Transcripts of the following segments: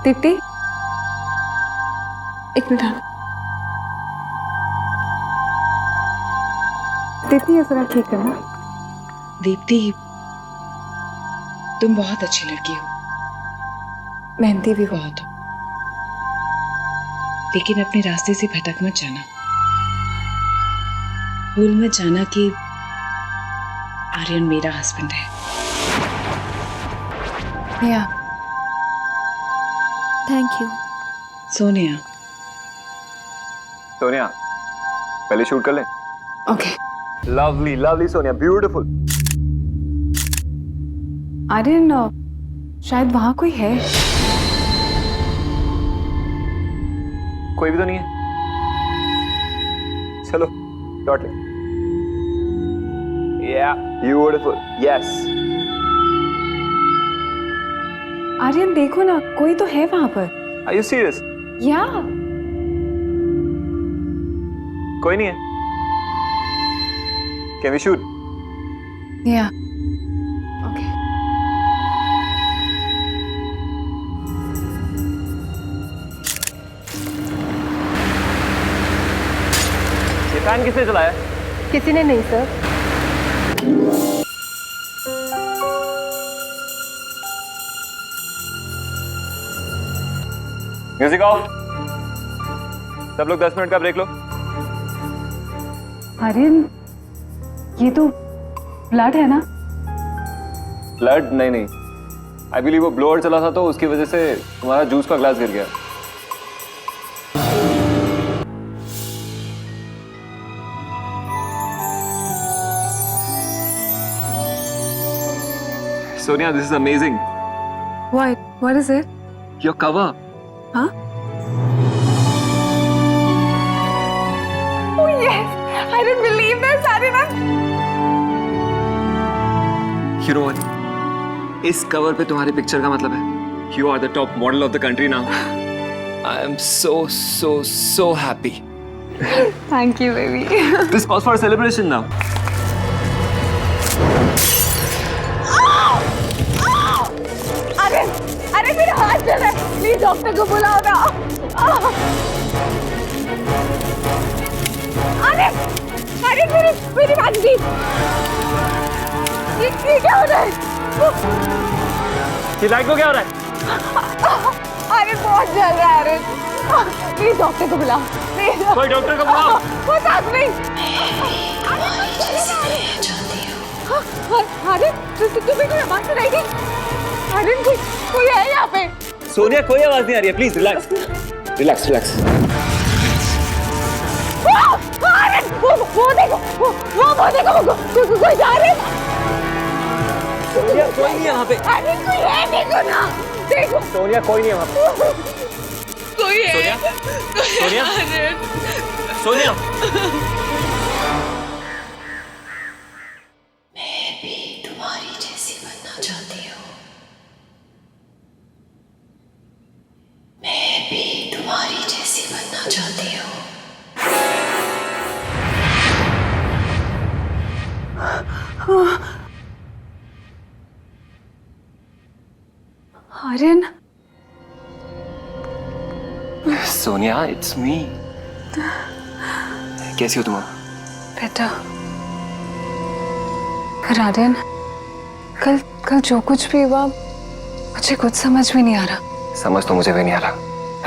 दीप्ति, एक मिनट। दीप्ति ये जरा ठीक है ना? दीप्ति, तुम बहुत अच्छी लड़की हो, मेहनती भी हो। बहुत हो, लेकिन अपने रास्ते से भटक मत जाना। भूल मत जाना कि आर्यन मेरा हस्बैंड है। या थैंक यू। सोनिया, सोनिया, पहले शूट कर ले। Okay. Lovely lovely Sonia, beautiful. Aryan, शायद वहां कोई है। कोई भी तो नहीं है। चलो शॉट ले। या ब्यूटीफुल, यस। आर्यन देखो ना, कोई तो है वहां पर। Are you serious? या कोई नहीं है। Can we shoot? या ओके। ये फैन किसने चलाया? किसी ने नहीं सर। Music of. सब लोग 10 मिनट का ब्रेक लो। आर्यन, ये तो ब्लड है ना? ब्लड? नहीं नहीं, आई बिलीव वो ब्लोअर चला था तो उसकी वजह से तुम्हारा जूस का ग्लास गिर गया। Sonia, this is amazing. What is it? Your cover. Huh? Oh yes! I didn't believe this, Aryan. You know what? इस कवर पे तुम्हारी पिक्चर का मतलब है You are the top model of the country now. I am so happy. Thank you, baby. This calls for a celebration now. अरे मेरा हाथ चल रहा है, प्लीज डॉक्टर को बुलाओ ना। अरे मेरी बात दी। ये क्या हो रहा है? ये लाइट को क्या हो रहा है? अरे बहुत जल रहा है। अरे प्लीज डॉक्टर को बुलाओ, प्लीज। कोई डॉक्टर को बुलाओ। वो साथ में। अरे तुम्हें कोई आवाज सुनाई दी? अरे कोई है यहाँ पे? सोनिया, कोई आवाज नहीं आ रही है, प्लीज रिलैक्स रिलैक्स रिलैक्स। अरे वो देखो, वो कोई जा रहे हैं। सोनिया, कोई नहीं यहाँ पे। अरे कोई है, देखो ना, देखो। सोनिया, कोई नहीं है वहाँ पे। कोई है। सोनिया, सोनिया, सोनिया। तुम्हारी जैसी बनना चाहती हूँ। मैं भी तुम्हारी जैसी बनना चाहती हूँ। Aryan, Sonia, it's me. कैसी हो तुम? बेटा। पर आर्यन, कल जो कुछ भी हुआ, मुझे कुछ समझ में नहीं आ रहा। समझ तो मुझे भी नहीं आ रहा।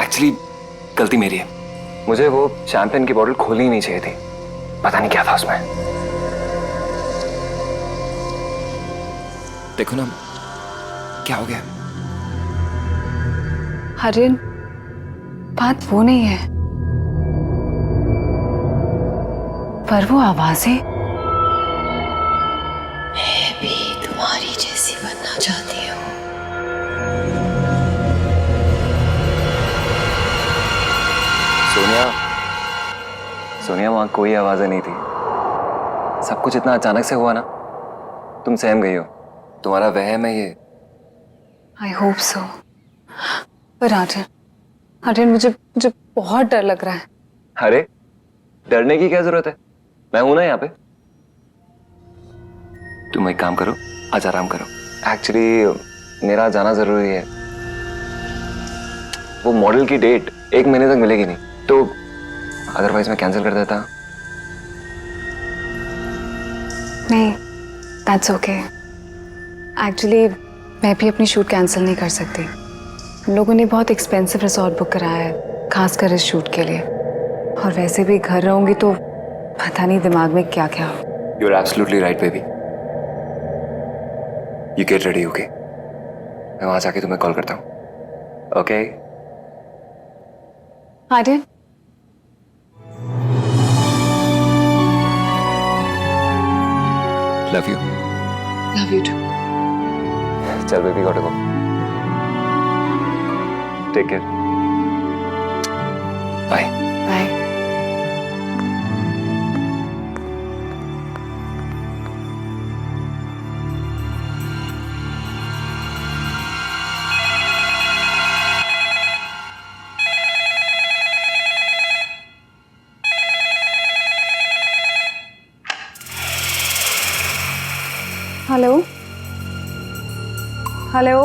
एक्चुअली गलती मेरी है। मुझे वो शैंपेन की बोतल खोलनी नहीं चाहिए थी। पता नहीं क्या था उसमें। देखो ना, क्या हो गया? आर्यन, बात वो नहीं है, पर वो आवाजें। मैं भी तुम्हारी जैसी बनना चाहती हूँ। सोनिया, सोनिया, वहां कोई आवाजें नहीं थी। सब कुछ इतना अचानक से हुआ ना, तुम सहम गई हो। तुम्हारा वहम है ये। I hope so. पर आर्यन, मुझे बहुत डर लग रहा है। अरे डरने की क्या जरूरत है? मैं हूं ना यहाँ पे। तुम एक काम करो, आज आराम करो। एक्चुअली मेरा जाना जरूरी है। वो मॉडल की डेट 1 महीने तक मिलेगी नहीं, तो अदरवाइज मैं कैंसिल कर देता। नहीं, दैट्स ओके। एक्चुअली मैं भी अपनी शूट कैंसिल नहीं कर सकती। हम लोगों ने बहुत एक्सपेंसिव रिसोर्ट बुक कराया है खासकर इस शूट के लिए, और वैसे भी घर रहूंगी तो पता नहीं दिमाग में क्या क्या हो। You're absolutely right, baby. You get ready, okay? मैं वहां जाके तुम्हें कॉल करता हूँ, okay? Aryan, Love you. Love you too. चल baby, gotta go. Take care. Bye. Bye. Hello hello,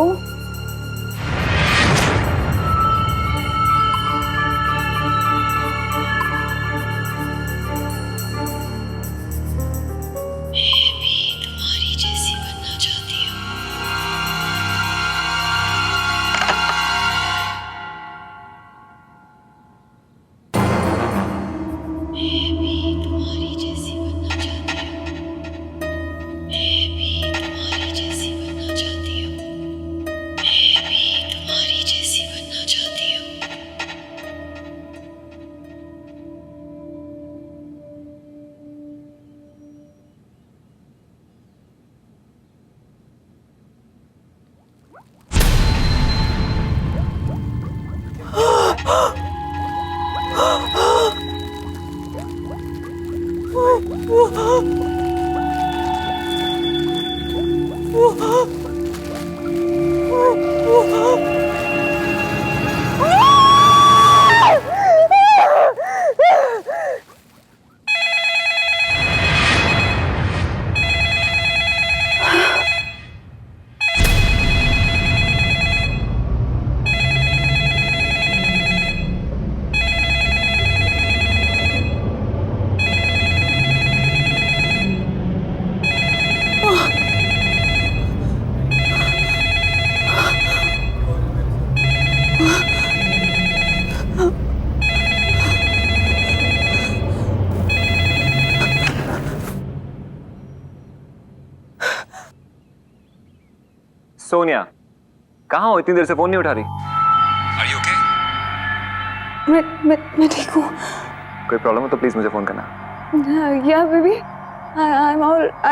Sonia, कहाँ हो? इतनी देर से फोन नहीं उठा रही। Are you okay? मैं ठीक हूँ। कोई प्रॉब्लम हो तो प्लीज मुझे फोन करना। या बेबी,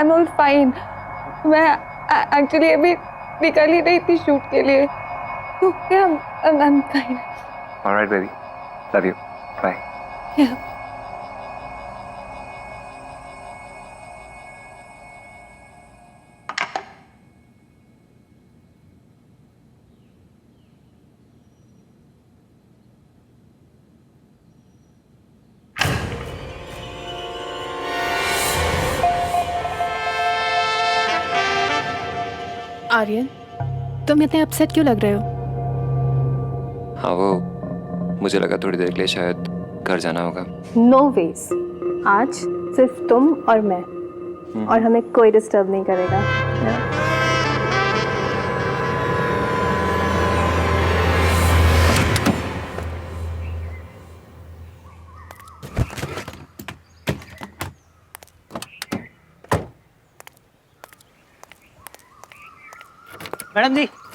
I'm all fine। मैं एक्चुअली अभी निकल ही रही थी शूट के लिए, तो I'm fine। All right, baby. Love you. Bye. Yeah। Aryan, तुम इतने अपसेट क्यों लग रहे हो? हाँ, वो मुझे लगा थोड़ी देर के लिए शायद घर जाना होगा। नो वेज, आज सिर्फ तुम और मैं, और हमें कोई डिस्टर्ब नहीं करेगा।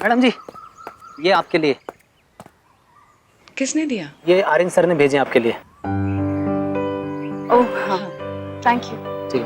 मैडम जी, ये आपके लिए। किसने दिया? ये आर्यन सर ने भेजे आपके लिए। ओह हाँ, थैंक यू। जी।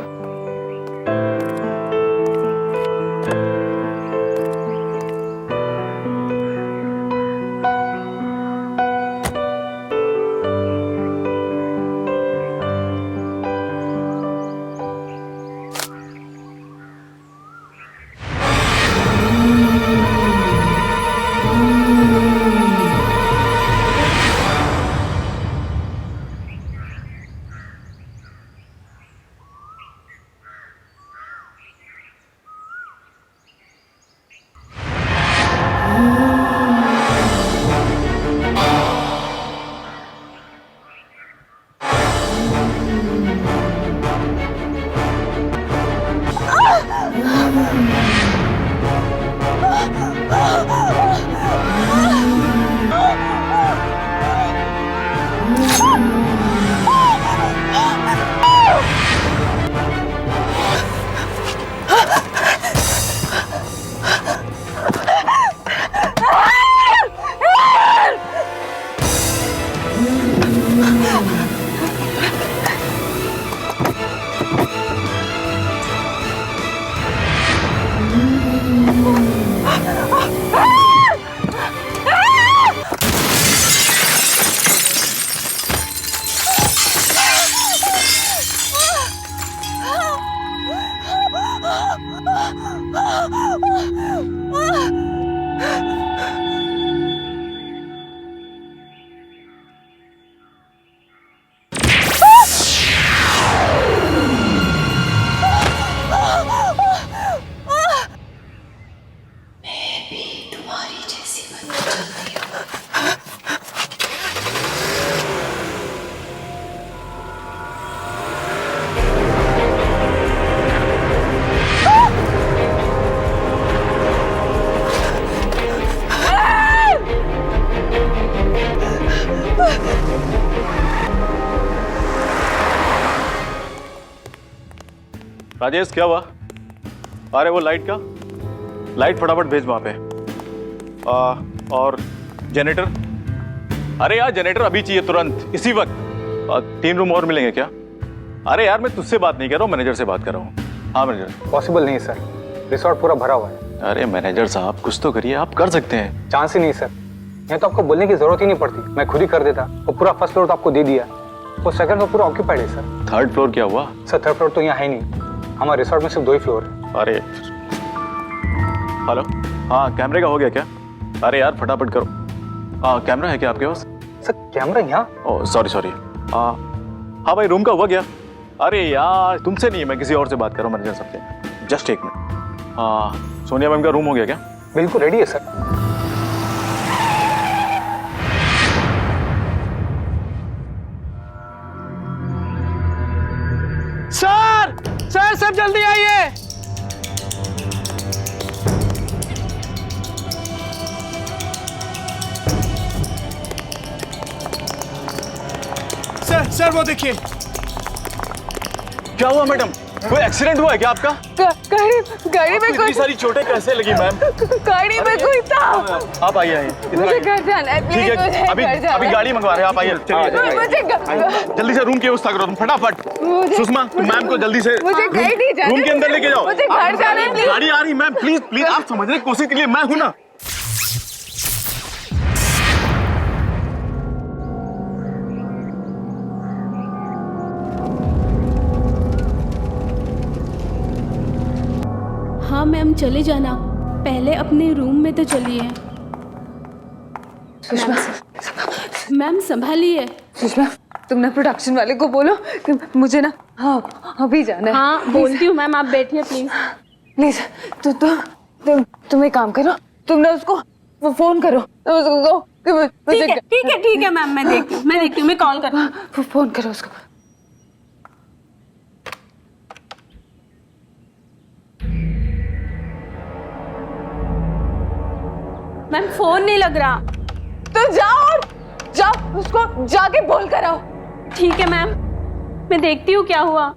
राजेश क्या हुआ? अरे वो लाइट फटाफट भेज वहां पे। और जनरेटर, अरे यार जनरेटर अभी चाहिए तुरंत, इसी वक्त। 3 रूम और मिलेंगे क्या? अरे यार मैं तुझसे बात नहीं कर रहा हूँ, मैनेजर से बात कर रहा हूँ। हाँ मैनेजर। पॉसिबल नहीं सर, रिसोर्ट पूरा भरा हुआ है। अरे मैनेजर साहब कुछ तो करिए, आप कर सकते हैं। चांस ही नहीं सर, ये तो आपको बोलने की जरूरत ही नहीं पड़ती, मैं खुद ही कर देता। वो पूरा फर्स्ट फ्लोर तो आपको दे दिया, वो सेकंड फ्लोर पूरा ऑक्यूपाइड है सर। 3rd फ्लोर क्या हुआ? सर 3rd फ्लोर तो यहाँ है नहीं, हमारे रिसोर्ट में सिर्फ 2 ही फ्लोर है। अरे हेलो, हाँ कैमरे का हो गया क्या? अरे यार फटाफट करो। हाँ कैमरा है क्या आपके पास? सर कैमरा यहाँ? Oh sorry. हाँ भाई रूम का हुआ क्या? अरे यार तुमसे नहीं, मैं किसी और से बात कर रहा हूँ मैनेजर साहब से। Just 1 minute. हाँ सोनिया मैम का रूम हो गया क्या? बिल्कुल रेडी है सर। सर सब जल्दी आइए। सर वो देखिए। क्या हुआ मैडम? कोई एक्सीडेंट हुआ है क्या आपका? गाड़ी में इतनी सारी चोटें कैसे लगी मैम? गाड़ी में कोई था। आप आइए मुझे घर जाना है, ठीक प्लीज मुझे है, अभी घर जाना अभी है। गाड़ी मंगवा रहे हैं, आप आइए। चलिए मुझे जल्दी से रूम की व्यवस्था करो तुम, फटाफट। सुषमा तुम मैम को जल्दी से मुझे कहीं नहीं जाना, रूम के अंदर लेके जाओ। मुझे घर जाना है, प्लीज। गाड़ी आ रही मैम, प्लीज आप समझने की कोशिश कीजिए, मैं हूं ना। हाँ मैम चले जाना, पहले अपने रूम में तो चलिए। सुषमा, मैम संभालिए। सुषमा तुम ना प्रोडक्शन वाले को बोलो कि मुझे ना हाँ अभी जाना है। हाँ बोलती हूँ मैम, आप बैठिए प्लीज। प्लीज तुम एक काम करो, तुम ना उसको वो फोन करो, तुम उसको कहो कि मुझे ठीक है मैम, मैं देखती हूँ, मैं कॉल करती हूँ। फोन करो उसको। मैम फोन नहीं लग रहा। तो जाओ उसको जाके बोल कर आओ। ठीक है मैम, मैं देखती हूँ क्या हुआ।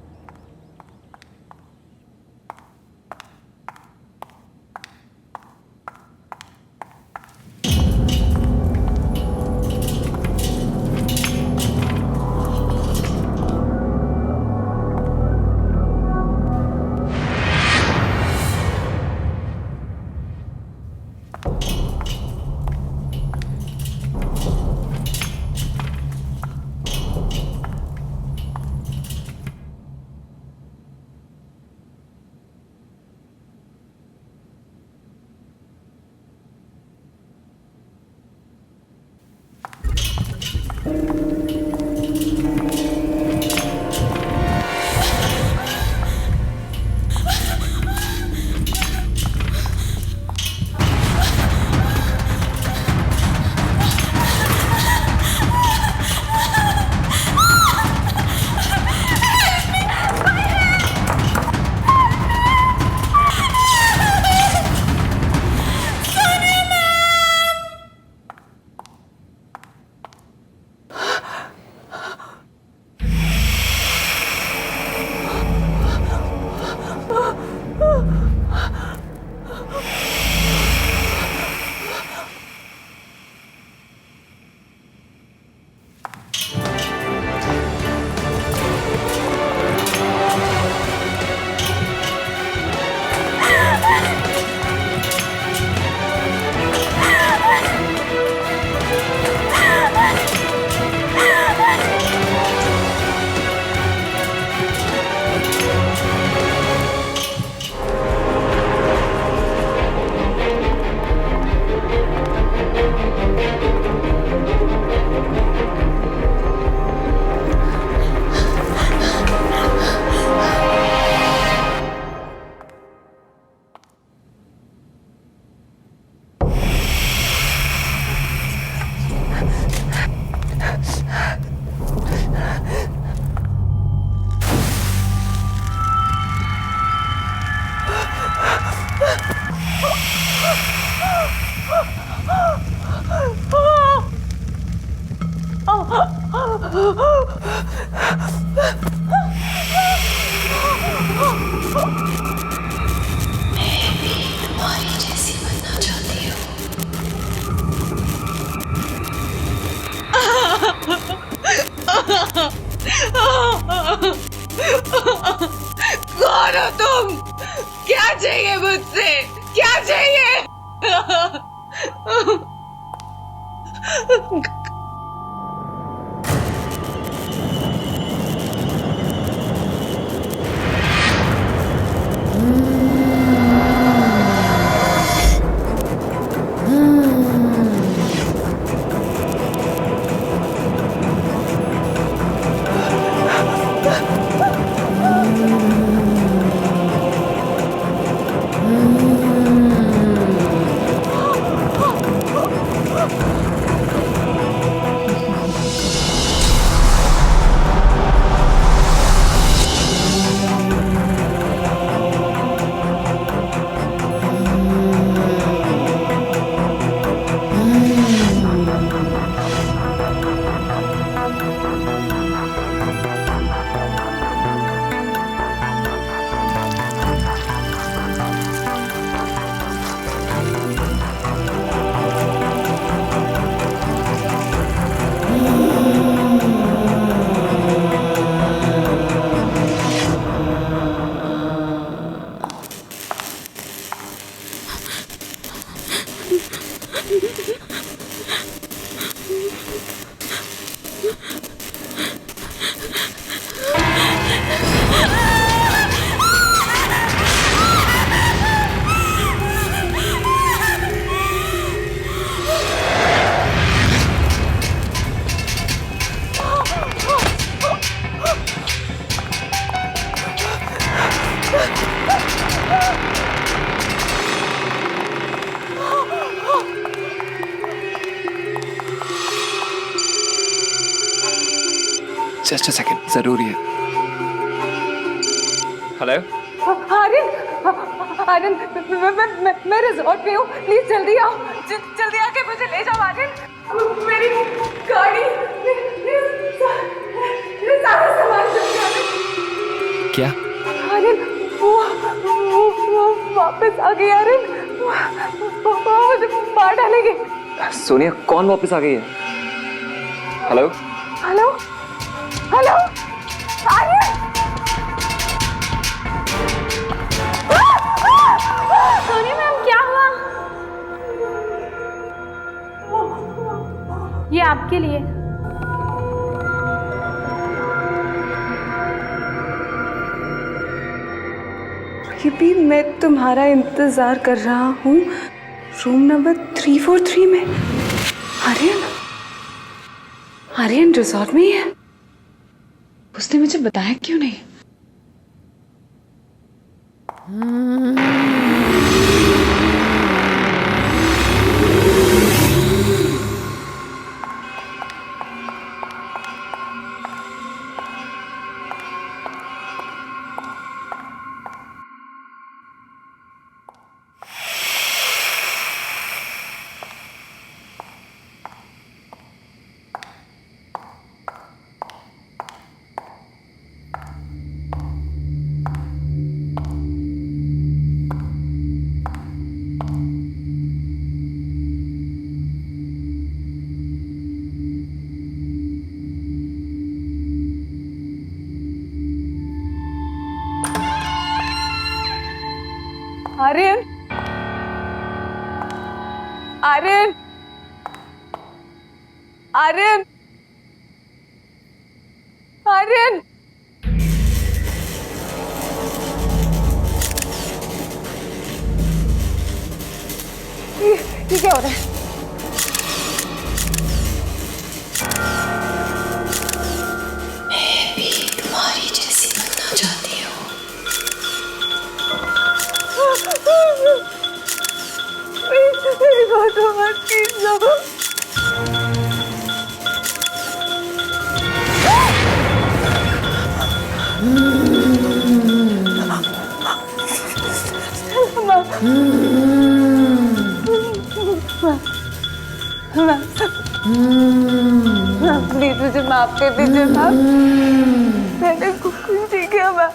क्या चाहिए मुझसे? क्या चाहिए? जस्ट अ सेकंड, जरूरी है। हेलो, आर्यन, आर्यन, मैं रिजॉर्ट पे हूँ, प्लीज जल्दी आओ, जल्दी आके मुझे ले जाओ आर्यन। मेरी गाड़ी, मेरे सारा सामान जल्दी आर्यन। क्या? आर्यन, वो वापस आ गई आर्यन, वो मुझे मार डालेंगे। सोनिया, कौन वापस आ गई है? Hello, hello, hello, Aryan! Soni ma'am, क्या हुआ? ये आपके लिए। ये भी मैं तुम्हारा इंतजार कर रहा हूँ रूम नंबर 343 में। आर्यन, आर्यन रिजॉर्ट में ही है। उसने मुझे बताया क्यों नहीं? आर्यन, आर्यन, आर्यन, आर्यन! ये क्या हो रहा है? मैं भी तुम्हारी जैसी बनना चाहती हूँ। मेरी बात मत कीजिए। प्लीज मुझे माफ कर दीजिए मैम, मैंने कुछ नहीं किया मैम।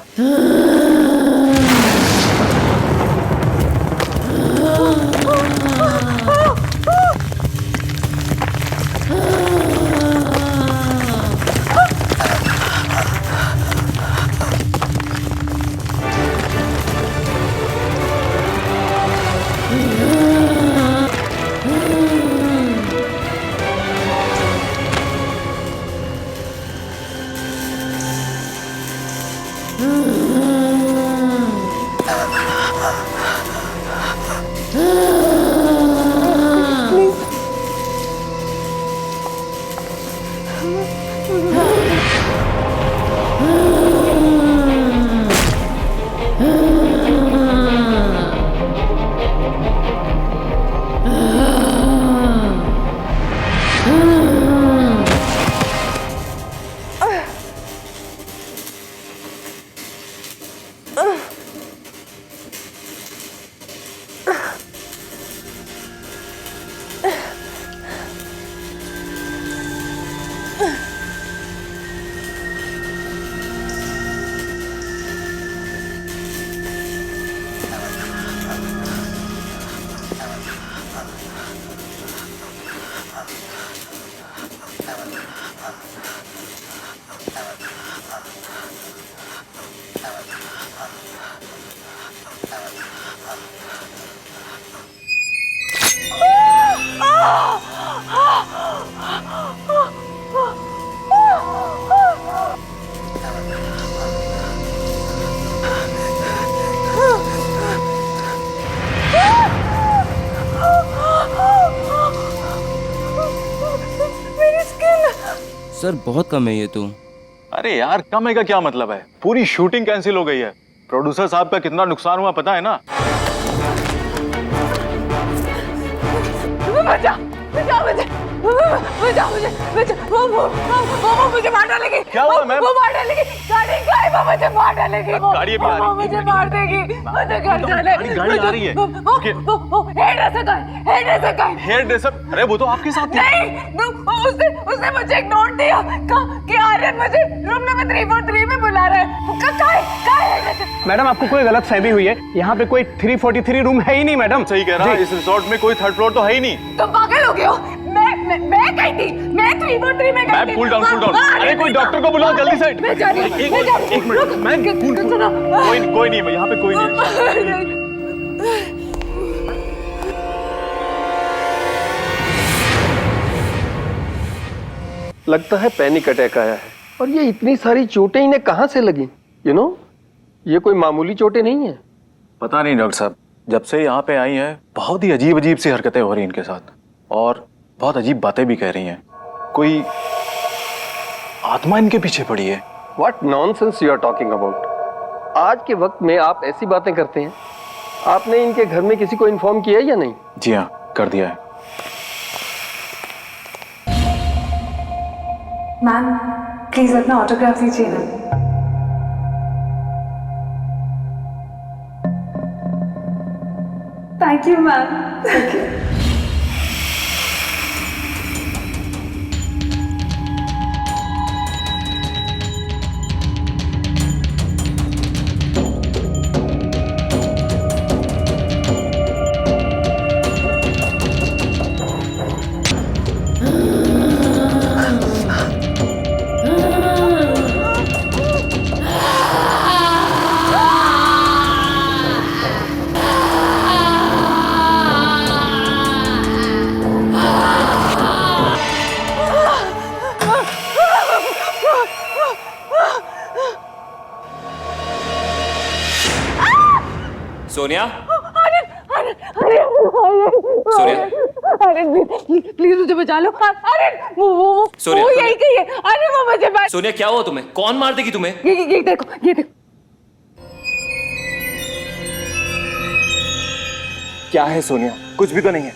सर बहुत कम है ये तो। अरे यार कम है का क्या मतलब है, पूरी शूटिंग कैंसिल हो गई है। प्रोड्यूसर साहब का कितना नुकसान हुआ पता है ना। बचा, बचा मुझे, बचा मुझे, बचा, वो मुझे मार डालेगी। क्या हुआ मैम? वो मार डालेगी, गाड़ी का है, वो मुझे मार डालेगी। गाड़ी अभी आ रही है। मुझे मार देगी, मुझे घर जाने। गाड़ी आ रही है। हेयर ड्रेसर का है, हेयर ड्रेसर का है। Hairdresser? अरे वो तो आपके साथ थी। नहीं, उसने मुझे एक नोट दिया कि आर्यन मुझे रूम नंबर 343 में बुला रहा है। कहाँ है? मैडम आपको कोई गलत फहमी हुई है, यहाँ पे कोई 343 रूम है ही नहीं मैडम। सही कह रहा है, इस रिसोर्ट में कोई थर्ड फ्लोर तो है ही नहीं। तुम पागल हो गए हो? मैं गई थी, मैं 343 में गई थी। Cool down, cool down. अरे कोई डॉक्टर को बुलाओ जल्दी से। मैं जा रही हूँ। एक मिनट मैम, कोई नहीं है यहाँ पे, कोई नहीं। लगता है पैनिक अटैक आया है। और ये इतनी सारी चोटें इन्हें कहाँ से लगी? ये कोई मामूली चोटें नहीं है। पता नहीं डॉक्टर साहब, जब से यहाँ पे आई हैं बहुत ही अजीब अजीब सी हरकतें हो रही हैं इनके साथ, और बहुत अजीब बातें भी कह रही हैं। कोई आत्मा इनके पीछे पड़ी है। What nonsense you are talking about? आज के वक्त में आप ऐसी बातें करते हैं? आपने इनके घर में किसी को इन्फॉर्म किया या नहीं? जी हाँ, कर दिया है। मैम प्लीज अपना ऑटोग्राफ दीजिए ना। Thank you ma'am, thank you. Sonia, अरे प्लीज मुझे बचा लो। अरे वो सोनिया, यही कही है। अरे वो मुझे सोनिया क्या हुआ तुम्हें? कौन मार देगी तुम्हें? ये देखो, ये देखो। क्या है सोनिया? कुछ भी तो नहीं है।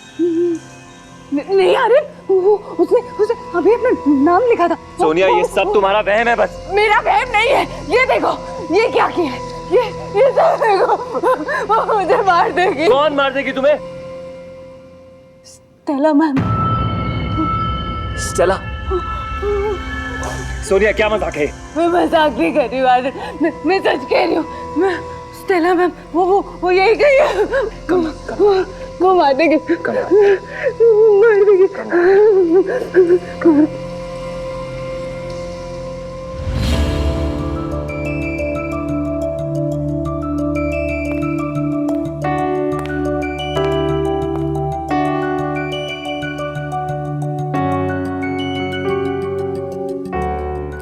नहीं अरे उसने अभी अपना नाम लिखा था। सोनिया ये सब तुम्हारा वहम है बस। मेरा वहम नहीं है। ये देखो, ये क्या किया है? ये सब देखो, वो मुझे मार देगी। कौन मार देगी तुम्हें? Stella ma'am. स्टेला? सोनिया क्या मजाक है? मैं मजाक नहीं कर रही हूँ, मैं सच कह रही हूँ। स्टेला मैम वो यही गई है। वो मार देगी, मार देगी।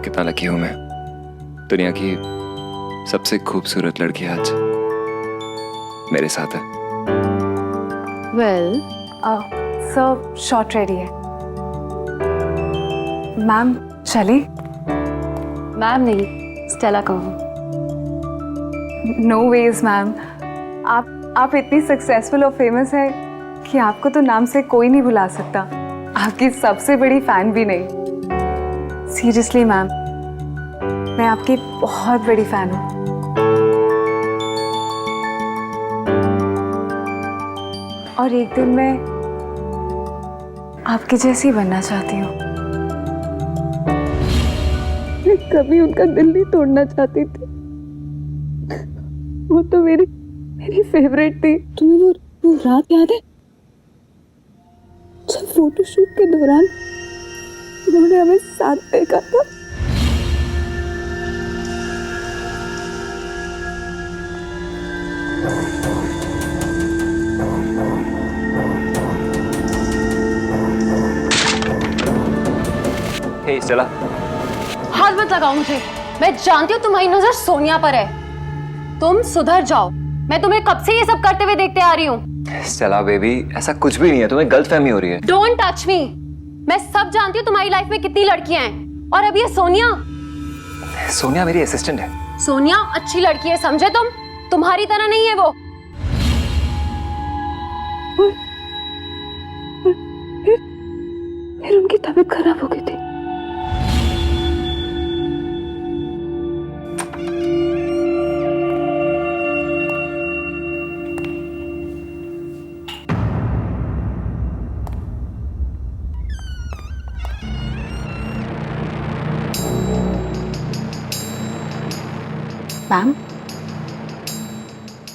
कितना लकी हूं मैं, दुनिया की सबसे खूबसूरत लड़की आज मेरे साथ है। वेल सर शॉर्ट रेडी है। मैम चले? मैम नहीं, स्टेला कहूँ। नो वेज मैम, आप इतनी सक्सेसफुल और फेमस है कि आपको तो नाम से कोई नहीं भुला सकता। आपकी सबसे बड़ी फैन भी नहीं। सीरियसली मैम, मैं आपकी बहुत बड़ी फैन हूँ। और एक दिन मैं आपकी जैसी बनना चाहती हूँ। मैं कभी उनका दिल नहीं तोड़ना चाहती थी। वो तो मेरी फेवरेट थी। तुम्हें वो रात याद है जब फोटोशूट के दौरान उन्होंने हमें साथ देखा था? हे स्टेला, हाथ मत लगाओ मुझे। मैं जानती हूँ तुम्हारी नजर सोनिया पर है। तुम सुधर जाओ। मैं तुम्हें कब से ये सब करते हुए देखते आ रही हूँ। स्टेला बेबी, ऐसा कुछ भी नहीं है, तुम्हें गलतफहमी हो रही है। Don't touch me. मैं सब जानती हूँ तुम्हारी लाइफ में कितनी लड़कियां हैं, और अब ये सोनिया। सोनिया मेरी असिस्टेंट है। सोनिया अच्छी लड़की है, समझे तुम? तुम्हारी तरह नहीं है वो। फिर उनकी तबीयत खराब हो गई थी।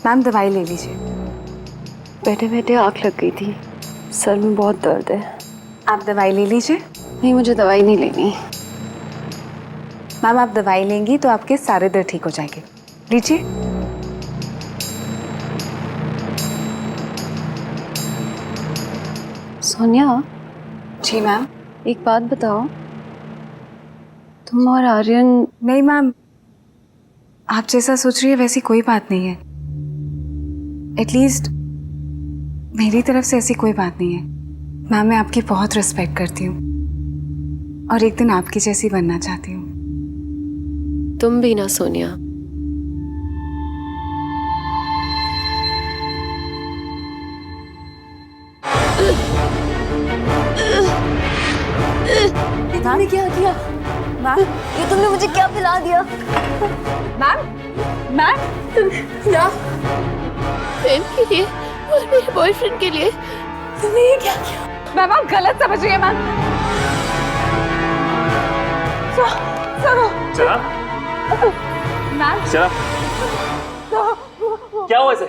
मैम दवाई ले लीजिए। बैठे बैठे आँख लग गई थी, सर में बहुत दर्द है। आप दवाई ले लीजिए। नहीं, मुझे दवाई नहीं लेनी। मैम आप दवाई लेंगी तो आपके सारे दर्द ठीक हो जाएंगे। लीजिए। सोनिया, जी मैम। एक बात बताओ, तुम और आर्यन? नहीं मैम, आप जैसा सोच रही है वैसी कोई बात नहीं है। एटलीस्ट मेरी तरफ से ऐसी कोई बात नहीं है। मैम मैं आपकी बहुत रिस्पेक्ट करती हूँ और एक दिन आपकी जैसी बनना चाहती हूँ। तुम भी ना सोनिया। तुमने क्या किया? मैम, ये तुमने मुझे क्या पिला दिया? मैम क्या? प्रेम के लिए और मेरे बॉयफ्रेंड के लिए तुमने ये क्या किया? मैम आप गलत समझ रही है मैम। चला मैम चला, क्या हुआ इसे?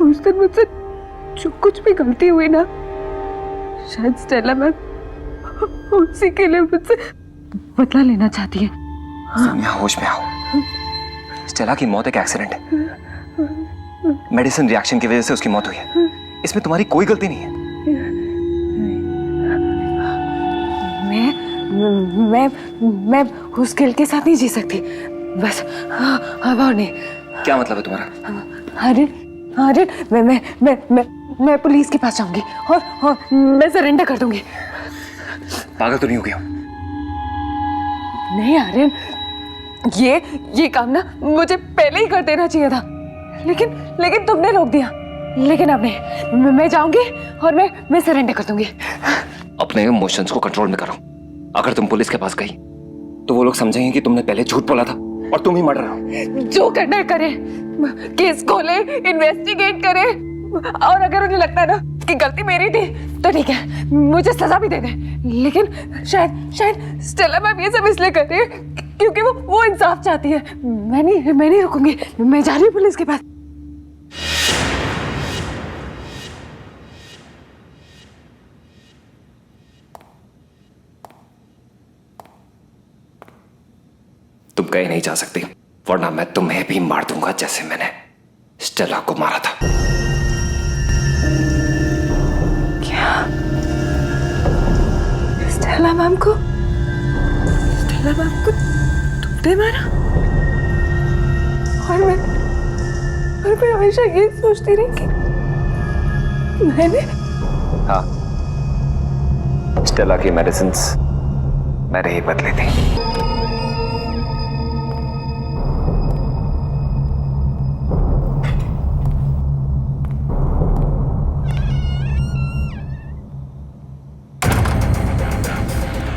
उस दिन मुझसे जो कुछ भी गलती हुई ना, शायद स्टेला मैम उसी के लिए मुझसे बदला लेना चाहती है। सोनिया होश में आओ। स्टेला की मौत एक एक्सीडेंट है। मेडिसिन रिएक्शन की वजह से उसकी मौत हुई है। इसमें तुम्हारी कोई गलती नहीं है। मैं उस गिल्ट के साथ नहीं जी सकती। बस अब और नहीं। क्या मतलब है तुम्हारा? आर्यन, मैं पुलिस के पास जाऊंगी और मैं सरेंडर कर दूंगी। पागल तो नहीं हो गया? नहीं आर्यन, ये काम ना मुझे पहले ही कर देना चाहिए था, लेकिन तुमने रोक दिया। लेकिन अब नहीं, मैं जाऊंगी और मैं सरेंडर कर दूंगी। अपने इमोशंस को कंट्रोल में करो। अगर तुम पुलिस के पास गई तो वो लोग समझेंगे कि तुमने पहले झूठ बोला था और तुम ही मर्डर हो। जो करना है करे, केस खोले, इन्वेस्टिगेट करे, और अगर उन्हें लगता है ना कि गलती मेरी थी तो ठीक है, मुझे सजा भी दे दे। लेकिन शायद स्टेला मैम ये सब इसलिए कर रही है क्योंकि वो इंसाफ चाहती है। मैं नहीं रुकूंगी। मैं जा रही हूँ पुलिस के पास। तुम कहीं नहीं जा सकती, वरना मैं तुम्हें भी मार दूंगा जैसे मैंने स्टेला को मारा था। क्या? स्टेला स्टेला मैम को तुमने मारा? और मैं हमेशा ये सोचती रही कि मैंने। हाँ, स्टेला की मेडिसिन्स मैंने ही बदली थी।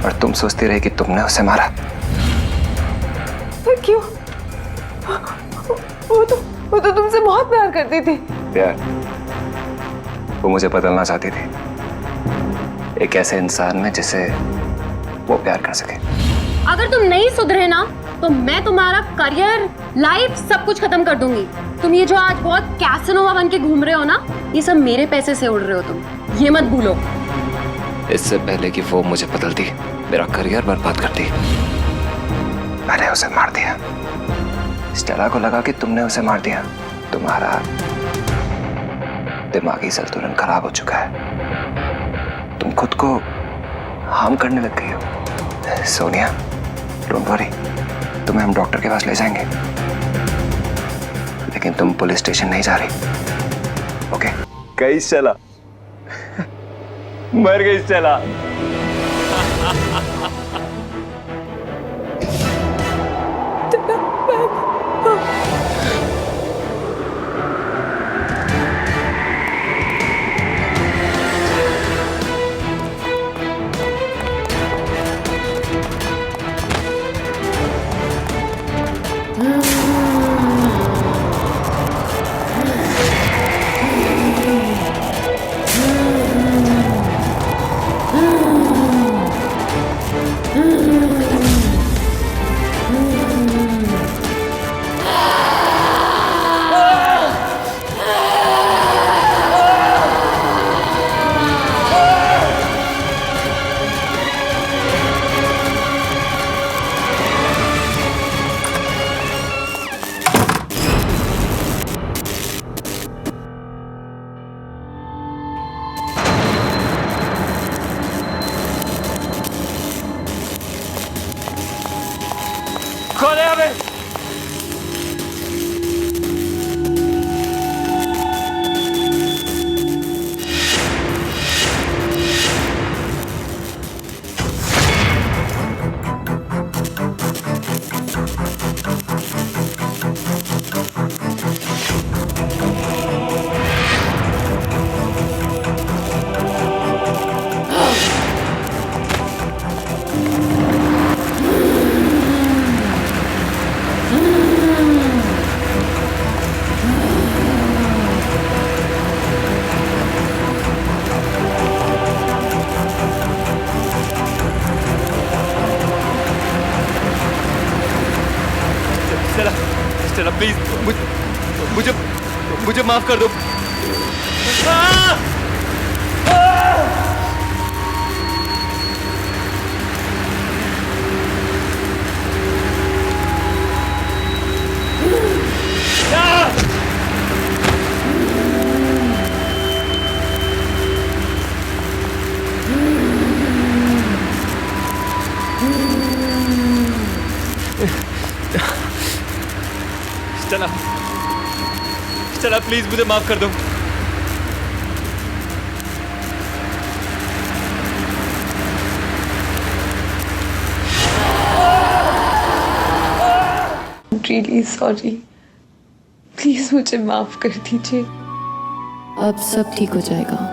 और तुम सोचती रही कि तुमने उसे मारा। पर क्यों? वो तो तुमसे बहुत प्यार करती थी। प्यार? वो मुझे बदलना चाहती थी, एक ऐसे इंसान में जिसे वो प्यार कर सके। अगर तुम नहीं सुधरे ना तो मैं तुम्हारा करियर, लाइफ सब कुछ खत्म कर दूंगी। तुम ये जो आज बहुत कैसनोवा बन के घूम रहे हो ना, ये सब मेरे पैसे से उड़ रहे हो तुम, ये मत भूलो। इससे पहले कि वो मुझे बदलती, मेरा करियर बर्बाद करती, मैंने उसे मार दिया। स्टेला को लगा कि तुमने उसे मार दिया। तुम्हारा दिमागी संतुलन खराब हो चुका है, तुम खुद को हार्म करने लग गई हो। सोनिया, डोंट वरी, तुम्हें हम डॉक्टर के पास ले जाएंगे, लेकिन तुम पुलिस स्टेशन नहीं जा रही, ओके? गई स्टेला, मर गई स्टेला। खोले हमें। स्टेला प्लीज मुझे माफ कर दो। स्टेला, स्टेला प्लीज मुझे माफ कर दो। रियली सॉरी, प्लीज मुझे माफ कर दीजिए। अब सब ठीक हो जाएगा।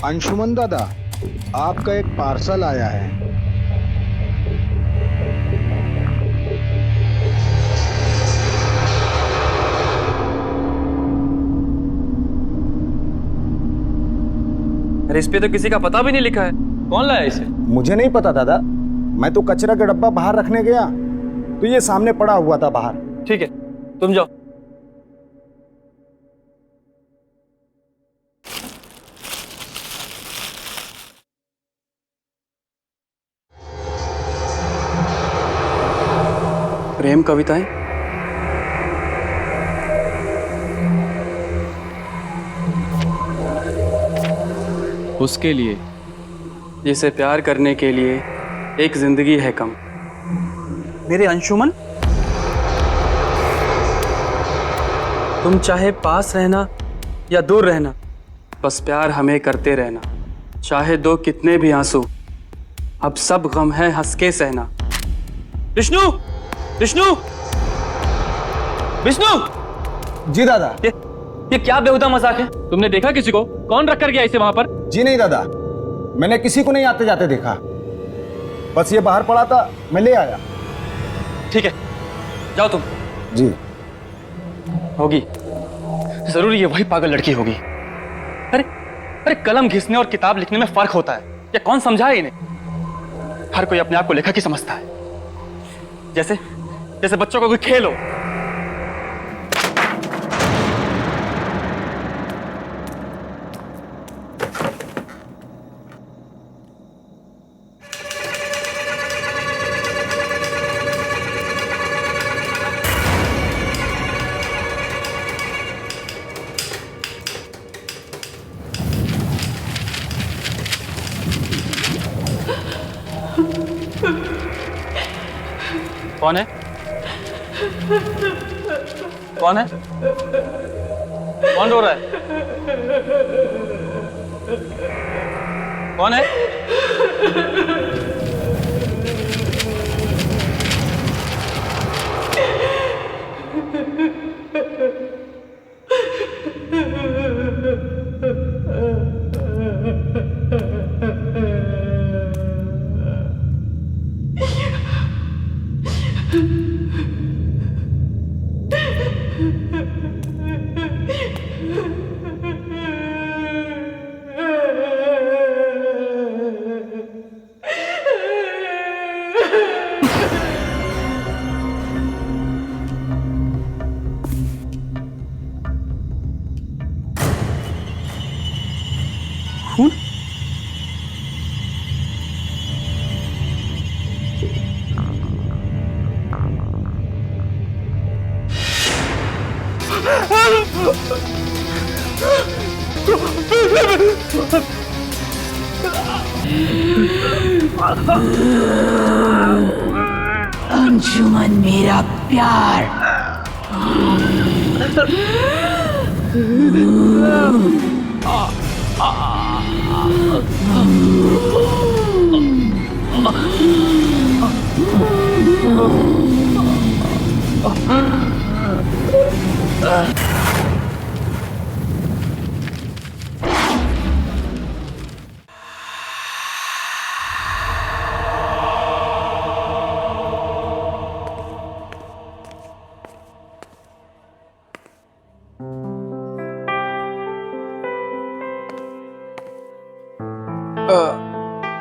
अंशुमन दादा, आपका एक पार्सल आया है। अरे इस पे तो किसी का पता भी नहीं लिखा है, कौन लाया इसे? मुझे नहीं पता दादा, मैं तो कचरा का डब्बा बाहर रखने गया तो ये सामने पड़ा हुआ था बाहर। ठीक है, तुम जाओ। प्रेम कविताएं? उसके लिए जिसे प्यार करने के लिए एक जिंदगी है कम। मेरे अंशुमन, तुम चाहे पास रहना या दूर रहना, बस प्यार हमें करते रहना। चाहे दो कितने भी आंसू, अब सब गम है हंस के सहना। विष्णु, विष्णु, विष्णु! जी दादा। ये क्या बेहुदा मजाक है? तुमने देखा किसी को? कौन रख कर गया इसे वहां पर? जी नहीं दादा, मैंने किसी को नहीं आते जाते देखा, बस ये बाहर पड़ा था, मैं ले आया। ठीक है, जाओ तुम। जी। होगी, जरूर ये वही पागल लड़की होगी। अरे अरे, कलम घिसने और किताब लिखने में फर्क होता है, ये कौन समझाए इन्हें? हर कोई अपने आप को लेखक ही समझता है, जैसे जैसे बच्चों को कोई खेल हो। कौन है? कौन है? कौन रो रहा है? कौन है? खून? अंशुमन मेरा प्यार।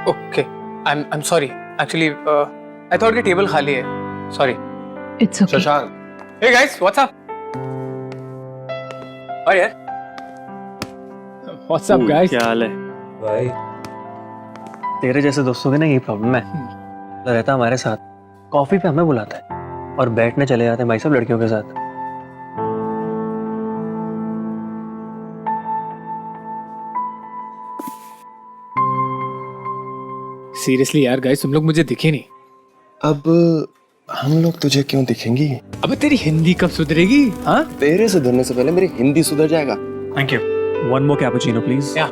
Okay, I'm sorry. Actually, I thought कि टेबल खाली है. Sorry. It's okay. Shashank. Hey guys, what's up? और यार. What's up guys? क्या हाल है भाई? तेरे जैसे दोस्तों की ना ये प्रॉब्लम है। रहता हमारे साथ, कॉफी पे हमें बुलाता है और बैठने चले जाते हैं भाई सब लड़कियों के साथ। सीरियसली यार गाइस, तुम लोग मुझे दिखे नहीं। अब हम लोग तुझे क्यों दिखेंगी? अबे तेरी हिंदी कब सुधरेगी? हाँ? तेरे सुधरने से पहले मेरी हिंदी सुधर जाएगा। Thank you. One more cappuccino please. या।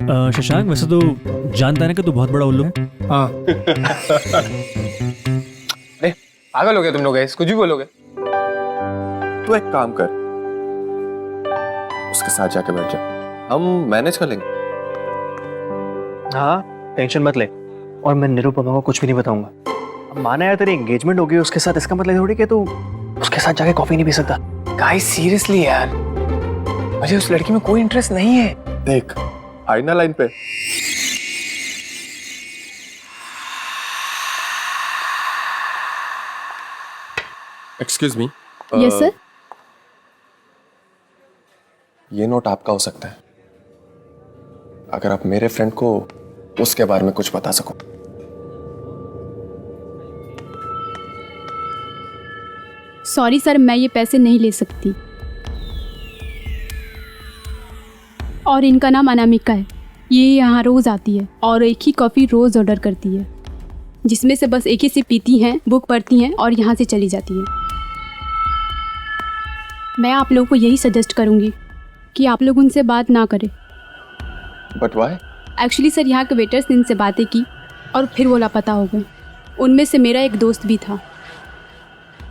शशांक, वैसे तो जानता है ना कि तू बहुत बड़ा उल्लू है। हाँ। अरे पागल हो गए तुम लोग, ऐसे कुछ भी बोलोगे। तू एक काम कर, उसके साथ जाके बैठ जा, हम मैनेज कर लेंगे। हाँ, टेंशन मत ले, और मैं निरुपमा को कुछ भी नहीं बताऊंगा। अब माना यार तेरी एंगेजमेंट हो गई उसके साथ, इसका मतलब थोड़ी कि तू उसके साथ जाके कॉफी नहीं पी सकता। गाइस सीरियसली यार, मुझे उस लड़की में कोई इंटरेस्ट नहीं है। देख आई ना लाइन पे। Excuse me. Yes sir. ये नोट आपका हो सकता है, अगर आप मेरे फ्रेंड को उसके बारे में कुछ बता सको। सॉरी सर, मैं ये पैसे नहीं ले सकती। और इनका नाम अनामिका है। ये यहाँ रोज़ आती है और एक ही कॉफ़ी रोज़ ऑर्डर करती है, जिसमें से बस एक ही सिप पीती हैं, बुक पढ़ती हैं और यहाँ से चली जाती है। मैं आप लोगों को यही सजेस्ट करूँगी कि आप लोग उनसे बात ना करें। But why? एक्चुअली सर, यहाँ के वेटर्स ने इनसे बातें की और फिर वो लापता हो गए। उनमें से मेरा एक दोस्त भी था।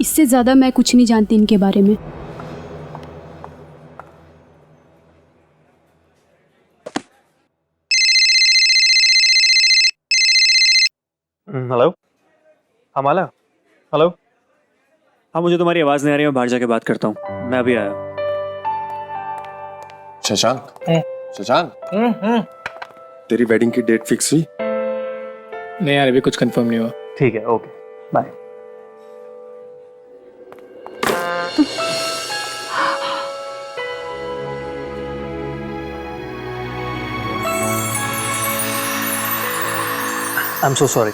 इससे ज़्यादा मैं कुछ नहीं जानती इनके बारे में। हेलो, हाँ माला। हेलो। हाँ, मुझे तुम्हारी आवाज़ नहीं आ रही है, मैं बाहर जाके बात करता हूँ। मैं अभी आया। शशांक, शशांक, तेरी वेडिंग की डेट फिक्स हुई? नहीं यार, अभी कुछ कंफर्म नहीं हुआ। ठीक है, okay, bye. I am so sorry.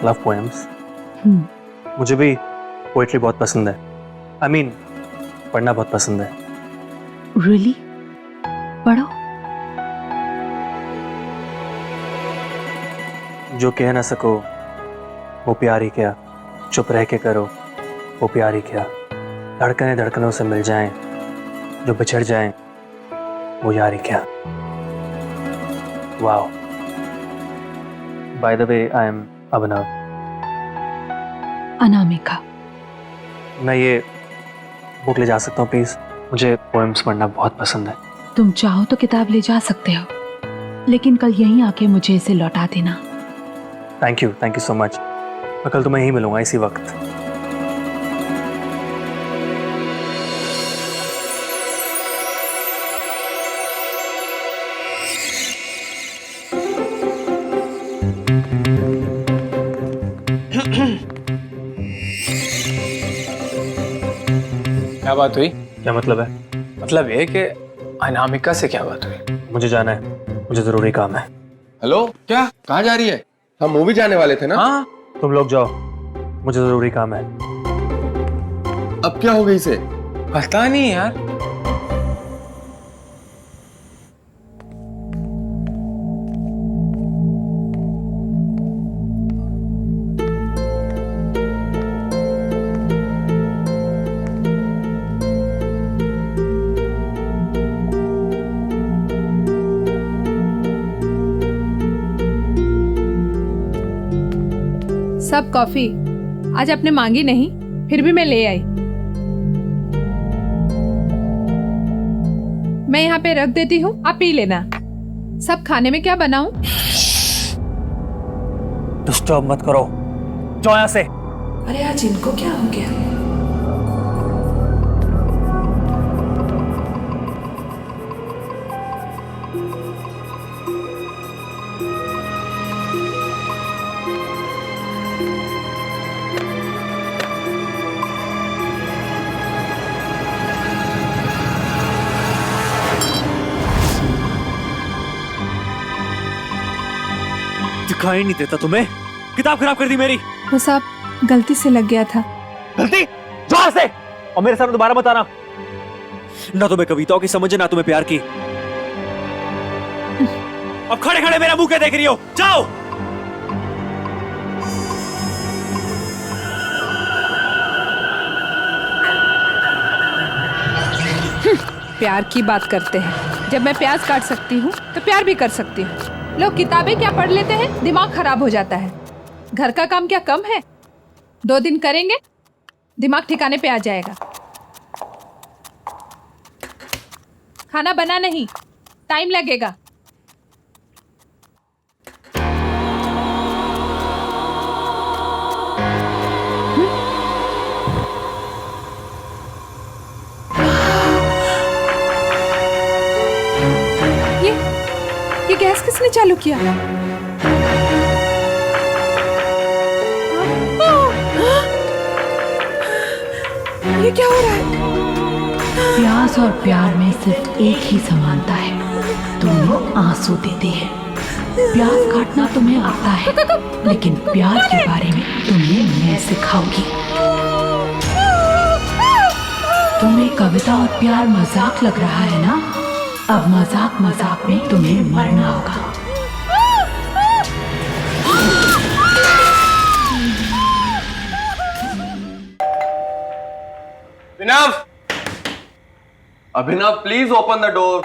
Love poems. मुझे भी पोएट्री बहुत पसंद है। आई मीन पढ़ना बहुत पसंद है। रियली? पढ़ो। जो कह ना सको वो प्यार ही क्या, चुप रह के करो वो प्यार ही क्या, धड़कने धड़कनों से मिल जाएं, जो बिछड़ जाएं वो यार ही क्या। Wow. By the way, I am Abhinav. Anamika. मैं ये बुक ले जा सकता हूँ प्लीज? मुझे पोएम्स पढ़ना बहुत पसंद है। तुम चाहो तो किताब ले जा सकते हो, लेकिन कल यहीं आके मुझे इसे लौटा देना। Thank you so much. मैं कल तुम्हें यहीं मिलूंगा इसी वक्त। क्या बात हुई? क्या मतलब है? मतलब ये कि अनामिका से क्या बात हुई? मुझे जाना है, मुझे जरूरी काम है। हेलो, क्या कहाँ जा रही है? हम मूवी जाने वाले थे ना? हाँ, तुम लोग जाओ, मुझे जरूरी काम है। अब क्या हो गई इसे? पता नहीं यार। सब कॉफी आज आपने मांगी नहीं, फिर भी मैं ले आई। मैं यहाँ पे रख देती हूँ, आप पी लेना। सब खाने में क्या बनाऊं? डिस्टर्ब मत करो, जाओ यहाँ से। अरे आज इनको क्या हो गया? दिखाई नहीं देता तुम्हें? किताब खराब कर दी मेरी। वो साहब, गलती से लग गया था। गलती? जाओ से, और मेरे सामने दोबारा मत आना। ना तुम्हें कविताओं की समझ है, ना तुम्हें प्यार की। अब खड़े खड़े मेरा मुंह क्या देख रही हो? जाओ। प्यार की बात करते हैं। जब मैं प्याज काट सकती हूँ तो प्यार भी कर सकती हूँ। लोग किताबें क्या पढ़ लेते हैं, दिमाग खराब हो जाता है। घर का काम क्या कम है? 2 दिन करेंगे, दिमाग ठिकाने पे आ जाएगा। खाना बना नहीं, टाइम लगेगा। ये गैस किसने चालू किया? ये क्या हो रहा है? प्यास और प्यार में सिर्फ एक ही समानता है, दोनों आंसू देते हैं। प्यास काटना तुम्हें आता है, लेकिन प्यार के बारे में तुम्हें मैं सिखाऊंगी। तुम्हें कविता और प्यार मजाक लग रहा है ना? अब मजाक मजाक में तुम्हें मरना होगा। अभिनव, अभिनव प्लीज ओपन द डोर।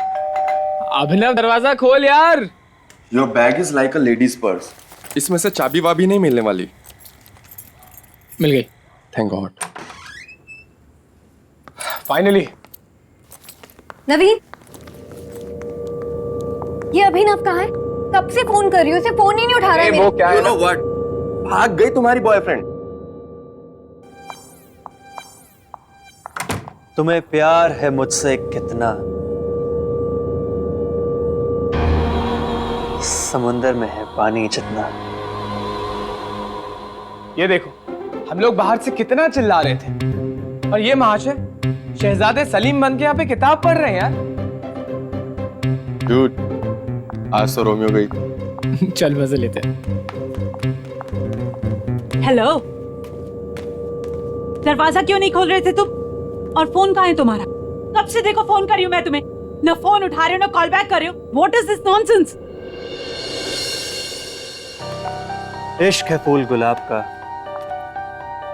अभिनव दरवाजा खोल यार। Your bag is like a ladies purse. इसमें से चाबी वाबी नहीं मिलने वाली। मिल गई। Thank God. फाइनली। नवीन, ये अभिनव कहाँ है? कब से फोन कर रही हूँ, उसे फोन ही नहीं उठा रहा है। वो क्या है? You know what? भाग गई तुम्हारी बॉयफ्रेंड। तुम्हें प्यार है मुझसे कितना, समुंदर में है पानी जितना। ये देखो, हम लोग बाहर से कितना चिल्ला रहे थे, और ये महाशय शहजादे सलीम बन के यहाँ पे किताब पढ़ रहे हैं यार। Dude, आज तो रोमियो गई। चल मजे लेते हैं। हेलो, दरवाजा क्यों नहीं खोल रहे थे तुम? और फोन कहाँ है तुम्हारा? कब से देखो फोन कर रही हूँ मैं तुम्हें, न फोन उठा रहे हो न कॉल बैक कर रहे हो। What is this nonsense? इश्क है फूल गुलाब का,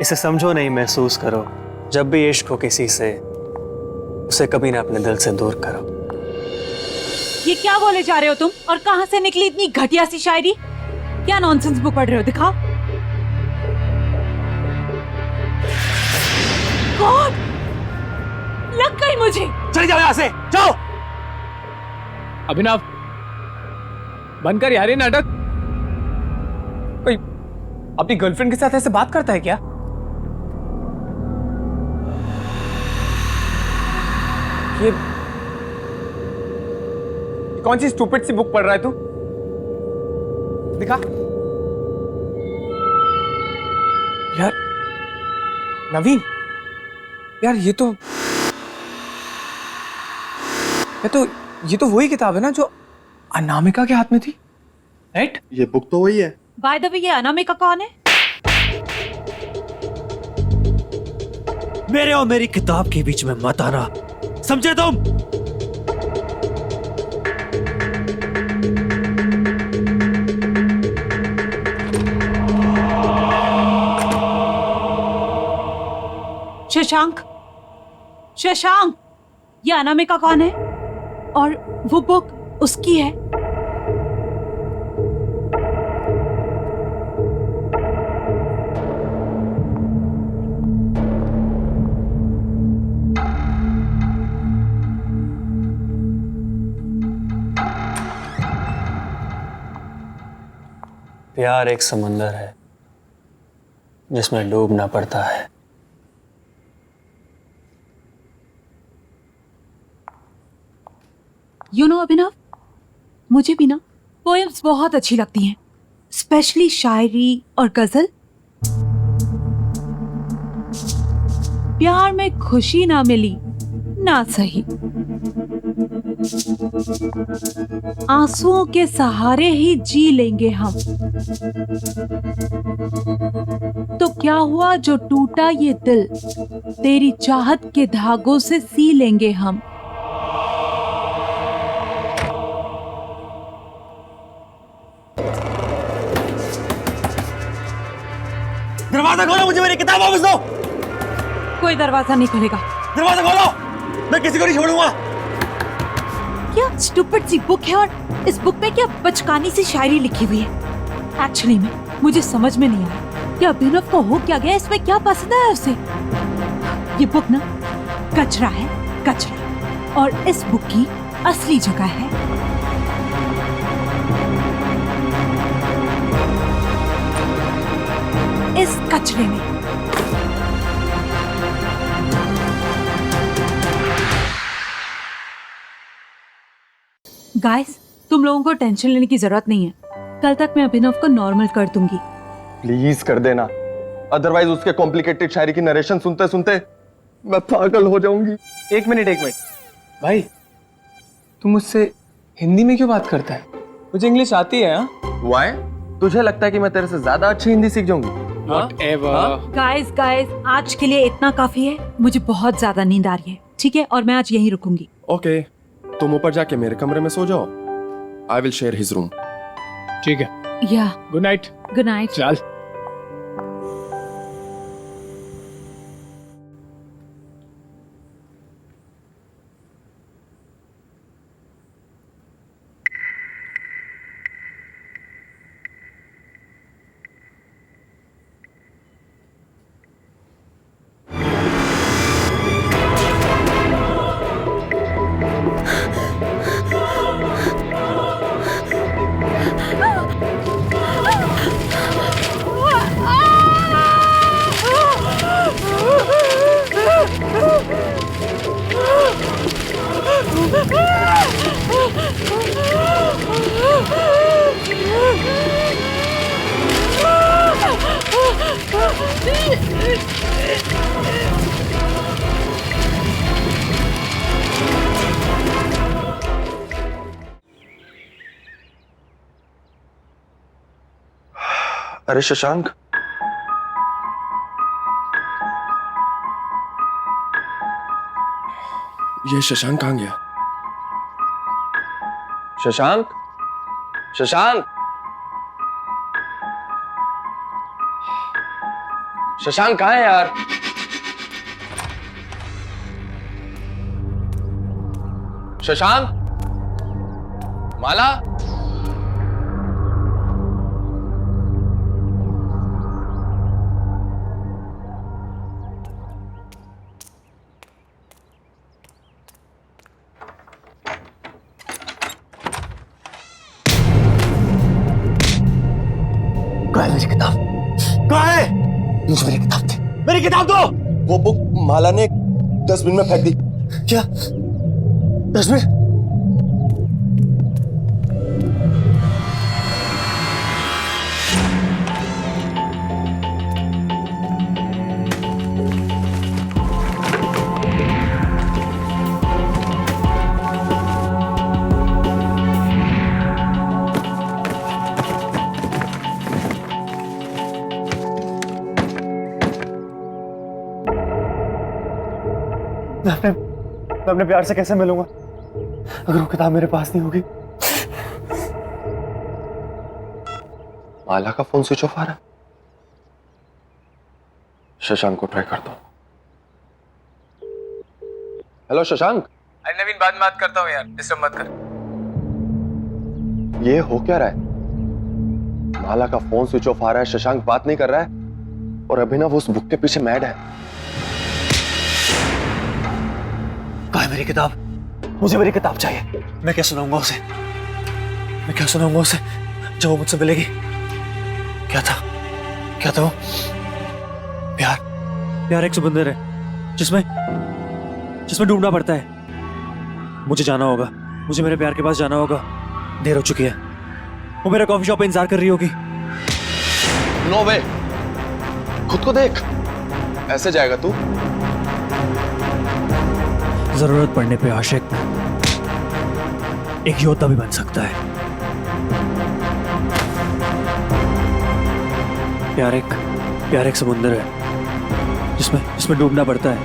इसे समझो नहीं महसूस करो। जब भी इश्क हो किसी से, उसे कभी ना अपने दिल से दूर करो। ये क्या बोले जा रहे हो तुम? और कहाँ से निकली इतनी घटिया सी शायरी? क्या नॉनसेंस बुक पढ़ रहे हो? दिखाओ। गॉड, लग गई मुझे। चले जाओ यहाँ से, जाओ। अभिनव, बंद कर यार ये नाटक। कोई अपनी गर्लफ्रेंड के साथ ऐसे बात करता है क्या? ये कौन सी स्टूपिड सी बुक पढ़ रहा है तू? दिखा यार। नवीन यार, ये तो वही किताब है ना जो अनामिका के हाथ में थी, राइट? ये बुक तो वही है। बाय द वे, ये अनामिका कौन है? मेरे और मेरी किताब के बीच में मत आना, समझे तुम? शशांक, शशांक, ये अनामिका कौन है? और वो बुक उसकी है? प्यार एक समंदर है जिसमें डूबना पड़ता है। यू नो अभिनव, मुझे भी ना पोएम्स बहुत अच्छी लगती हैं, स्पेशली शायरी और गजल। प्यार में खुशी ना मिली ना सही, आंसुओं के सहारे ही जी लेंगे हम। तो क्या हुआ जो टूटा ये दिल, तेरी चाहत के धागों से सी लेंगे हम। दरवाजा खोलो, मुझे मेरी किताब वापस दो। कोई दरवाजा नहीं खुलेगा। दरवाजा खोलो, मैं किसी को नहीं छोड़ूंगा। क्या स्टूपिड सी बुक है और इस बुक में क्या बचकानी सी शायरी लिखी हुई है। एक्चुअली में मुझे समझ में नहीं आया कि अभिनव को हो क्या गया, इसमें क्या पसंद है उसे। ये बुक ना कचरा है, कचरा, और इस बुक की असली जगह है इस कचरे में। गाइस, तुम लोगों को टेंशन लेने की जरूरत नहीं है। कल तक मैं अभिनव को नॉर्मल कर दूंगी। प्लीज कर देना, अदरवाइज उसके कॉम्प्लिकेटेड शायरी की नरेशन सुनते सुनते मैं पागल हो जाऊंगी। एक मिनट भाई, तुम मुझसे हिंदी में क्यों बात करता है? मुझे इंग्लिश आती है। वाई? तुझे लगता है कि मैं तेरे से ज्यादा अच्छी हिंदी सीख जाऊंगी? गाइस आज के लिए इतना काफी है। मुझे बहुत ज्यादा नींद आ रही है, ठीक है, और मैं आज यहीं रुकूंगी। ओके, तुम ऊपर जाके मेरे कमरे में सो जाओ। I will share his room. ठीक है। या गुड नाइट। Good night. चल। अरे शशांक, ये शशांक कहाँ गया? शशांक, शशांक, शशांक कहाँ है यार? शशांक, माला, मेरी किताब कहाँ है? मुझे मेरी किताब दे, मेरी किताब दो। वो बुक माला ने डस्टबिन में फेंक दी। क्या डस्टबिन? मैं अपने प्यार से कैसे मिलूंगा अगर वो किताब मेरे पास नहीं होगी? माला का फोन स्विच ऑफ आ रहा है। शशांक को ट्राई करता हूं। हेलो शशांक। अरे नवीन, बाद में बात करता हूँ यार, डिस्टर्ब मत कर। ये हो क्या रहा है? माला का फोन स्विच ऑफ आ रहा है, शशांक बात नहीं कर रहा है, और अभिनव उस बुक के पीछे मैड है। कहाँ है मेरी किताब? मुझे मेरी किताब चाहिए। मैं क्या सुनाऊंगा उसे? मैं क्या सुनाऊंगा उसे जो वो मुझसे मिलेगी? क्या था वो? प्यार एक समंदर है जिसमें डूबना पड़ता है। मुझे जाना होगा, मुझे मेरे प्यार के पास जाना होगा। देर हो चुकी है, वो मेरा कॉफी शॉप पे इंतजार कर रही होगी। नो वे, खुद को देख, ऐसे जाएगा तू? जरूरत पड़ने पे आशिक एक योद्धा भी बन सकता है। प्यार एक समुद्र है जिसमें डूबना पड़ता है।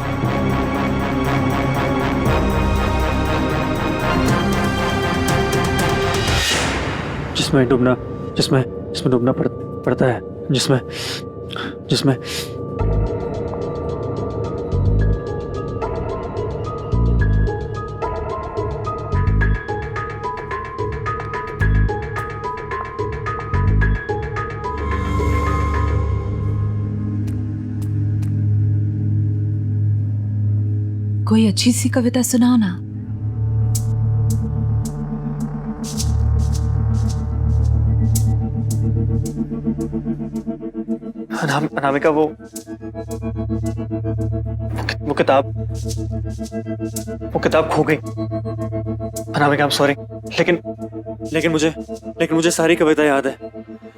जिसमें डूबना पड़ता है, जिसमें कोई अच्छी सी कविता सुनाओ ना। अनामिका वो किताब खो गई। अनामिका आई एम सॉरी, लेकिन मुझे सारी कविता याद है।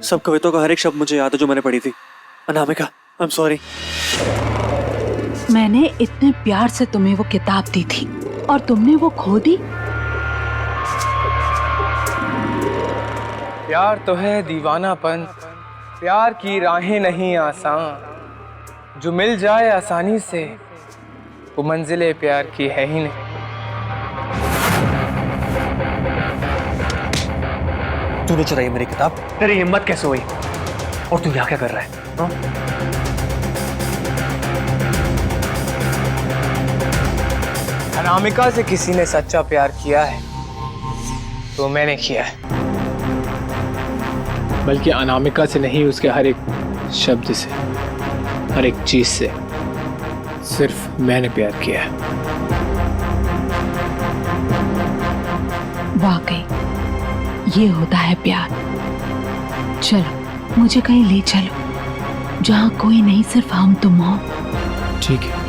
सब कविताओं का हर एक शब्द मुझे याद है जो मैंने पढ़ी थी। Anamika I am sorry. मैंने इतने प्यार से तुम्हें वो किताब दी थी और तुमने वो खो दी। प्यार तो है दीवानापन, प्यार की राहें नहीं आसान, जो मिल जाए आसानी से वो मंजिले प्यार की है ही नहीं। तूने चुराई मेरी किताब, तेरी हिम्मत कैसे हुई? और तू यहाँ क्या कर रहा है? हाँ? अनामिका से किसी ने सच्चा प्यार किया है तो मैंने किया है, बल्कि अनामिका से नहीं, उसके हर एक शब्द से, हर एक चीज से सिर्फ मैंने प्यार किया है। वाकई ये होता है प्यार। चलो मुझे कहीं ले चलो जहाँ कोई नहीं, सिर्फ हम तुम हो। ठीक है।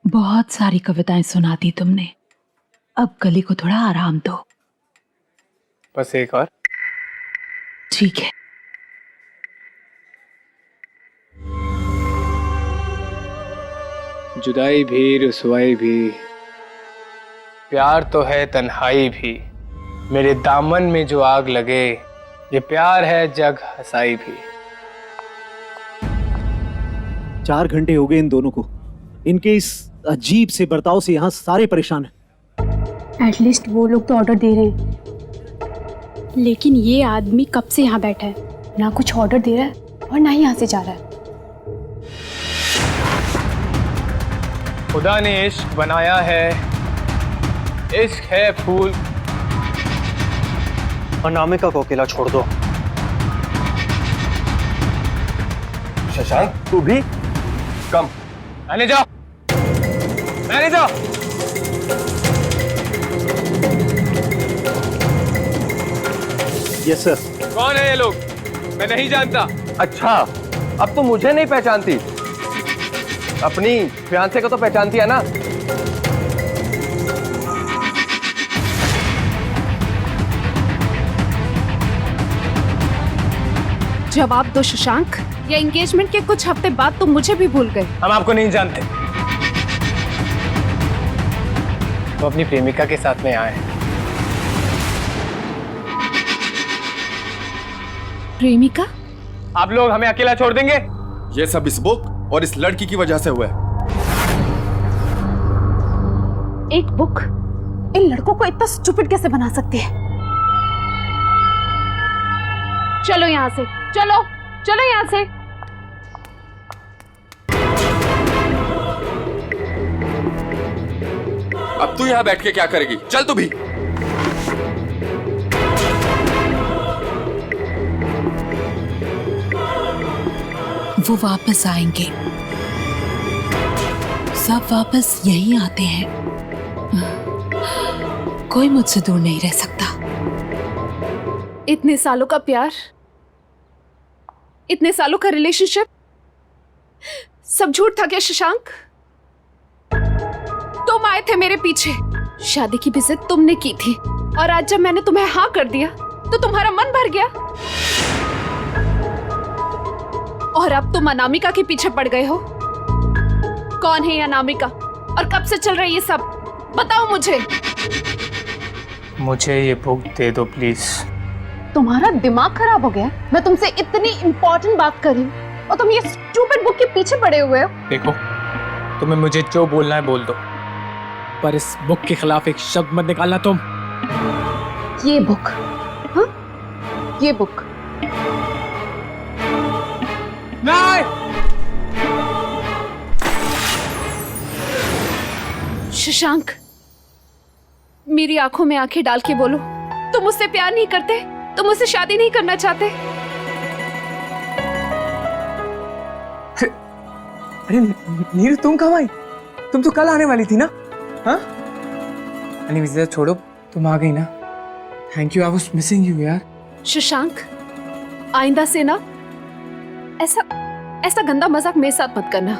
बहुत सारी कविताएं सुना दी तुमने, अब गली को थोड़ा आराम दो। बस एक और। ठीक है। जुदाई भी, रुसवाई भी, प्यार तो है तन्हाई भी, मेरे दामन में जो आग लगे, ये प्यार है जग हंसाई भी। 4 घंटे हो गए इन दोनों को, इनके इस अजीब से बर्ताव से यहाँ सारे परेशान हैं। एटलीस्ट वो लोग तो ऑर्डर दे रहे हैं, लेकिन ये आदमी कब से यहाँ बैठा है, ना कुछ ऑर्डर दे रहा है और ना ही यहाँ से जा रहा है। खुदा ने इश्क बनाया है, इश्क है फूल। अनामिका को अकेला छोड़ दो। शशांक तू भी कम। मैंने जाओ, मैंने जाओ। Yes sir. कौन है ये लोग? मैं नहीं जानता। अच्छा, अब तो मुझे नहीं पहचानती, अपनी फियांसे को तो पहचानती है ना? जवाब दो शशांक, या एंगेजमेंट के कुछ हफ्ते बाद तो मुझे भी भूल गए। हम आपको नहीं जानते। तो अपनी प्रेमिका के साथ में आए। प्रेमिका? आप लोग हमें अकेला छोड़ देंगे? ये सब इस बुक और इस लड़की की वजह से हुआ है। एक बुक इन लड़कों को इतना स्टूपिड कैसे बना सकती है? चलो यहाँ से, चलो चलो यहाँ से। अब तू यहाँ बैठ के क्या करेगी? चल तू भी। वो वापस आएंगे, सब वापस यही आते हैं। कोई मुझसे दूर नहीं रह सकता। इतने सालों का प्यार, इतने सालों का रिलेशनशिप, सब झूठ था क्या शशांक? तुम आए थे मेरे पीछे, शादी की विजिट तुमने की थी, और आज जब मैंने तुम्हें हाँ कर दिया तो तुम्हारा मन भर गया, और अब तुम अनामिका के पीछे पड़ गए हो। कौन है ये अनामिका और कब से चल रही है ये सब? बताओ मुझे। मुझे ये बुक दे दो प्लीज। तुम्हारा दिमाग खराब हो गया? मैं तुमसे इतनी इंपॉर्टेंट बात कर रही हूँ और तुम ये स्टूपिड बुक के पीछे पड़े हुए हो। देखो, तुम्हें मुझे जो बोलना है बोल दो, पर इस बुक के खिलाफ एक शब्द मत निकालना तुम। ये बुक, हाँ? ये बुक नहीं। शशांक, मेरी आंखों में आंखें डाल के बोलो, तुम मुझसे प्यार नहीं करते? तुम मुझसे शादी नहीं करना चाहते? अरे नीरू, तुम कब आई? तुम तो कल आने वाली थी ना? हाँ? अरे विजय छोड़ो, तुम आ गई ना। Thank you, I was missing you यार। शशांक, आइंदा से ना ऐसा गंदा मजाक मेरे साथ मत करना।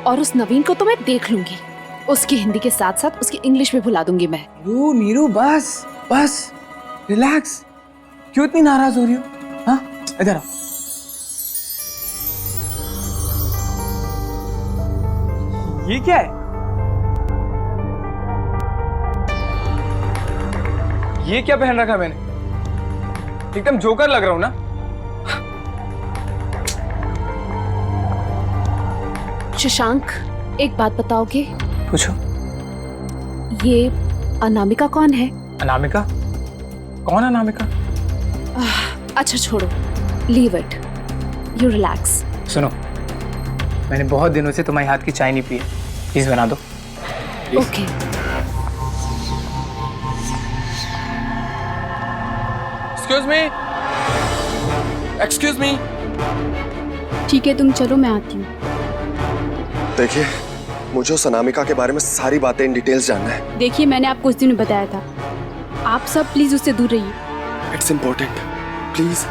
और उस नवीन को तो मैं देख लूंगी, उसकी हिंदी के साथ साथ उसकी इंग्लिश भी भुला दूंगी मैं। नीरू बस बस रिलैक्स। क्यों इतनी नाराज हो रही हो? हाँ, इधर आओ। ये क्या है? ये क्या पहन रखा मैंने? एकदम जोकर लग रहा हूं ना? शशांक, एक बात बताओगे? पूछो। ये अनामिका कौन है? अनामिका? कौन अनामिका? अच्छा छोड़ो, लीव इट, यू रिलैक्स। सुनो, मैंने बहुत दिनों से तुम्हारे हाथ की चाय नहीं पी है, प्लीज बना दो। ओके। Excuse me. ठीक है, तुम चलो, मैं आती हूँ। देखिए, मुझे उस अनामिका के बारे में सारी बातें इन डिटेल्स जानना है। देखिए, मैंने आपको उस दिन बताया था, आप सब प्लीज उससे दूर रहिए। It's important, please.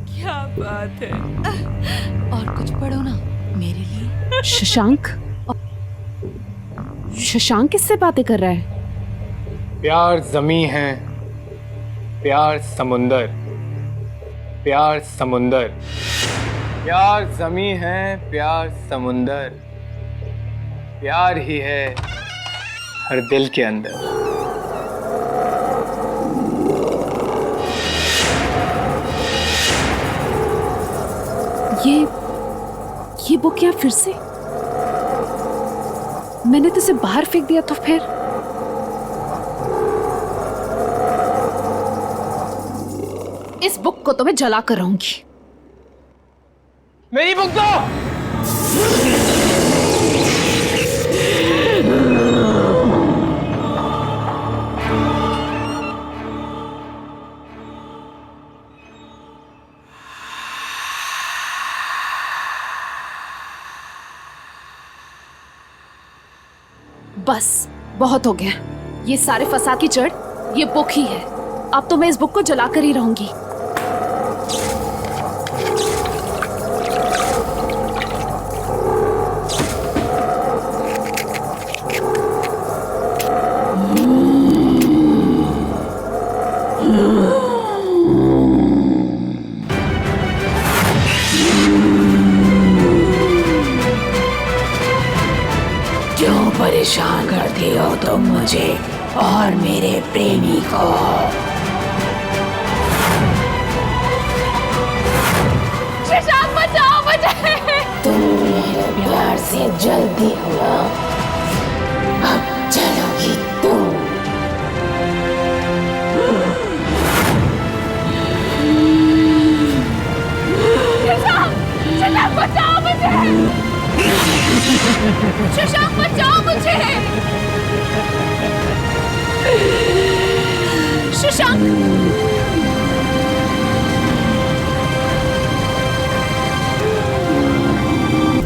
क्या बात है। और कुछ पढ़ो ना मेरे लिए। शशांक, शशांक किससे बातें कर रहा है? प्यार जमी है, प्यार समुंदर, प्यार समुंदर, प्यार जमी है, प्यार समुंदर, प्यार ही है हर दिल के अंदर। ये बुक क्या फिर से? मैंने तो इसे बाहर फेंक दिया तो फिर? इस बुक को तो मैं जला कर रहूंगी। मेरी बुक दो। बस बहुत हो गया, ये सारे फसाद की जड़ ये बुक ही है। अब तो मैं इस बुक को जलाकर ही रहूंगी। क्यों परेशान करती हो तुम मुझे और मेरे प्रेमी को? शशांक, बचाओ मुझे। तुम मेरे प्यार से जल्दी हो, अब चलोगी तुम। शशांक, बचाओ मुझे। शशांक, बचाओ मुझे। शशांक,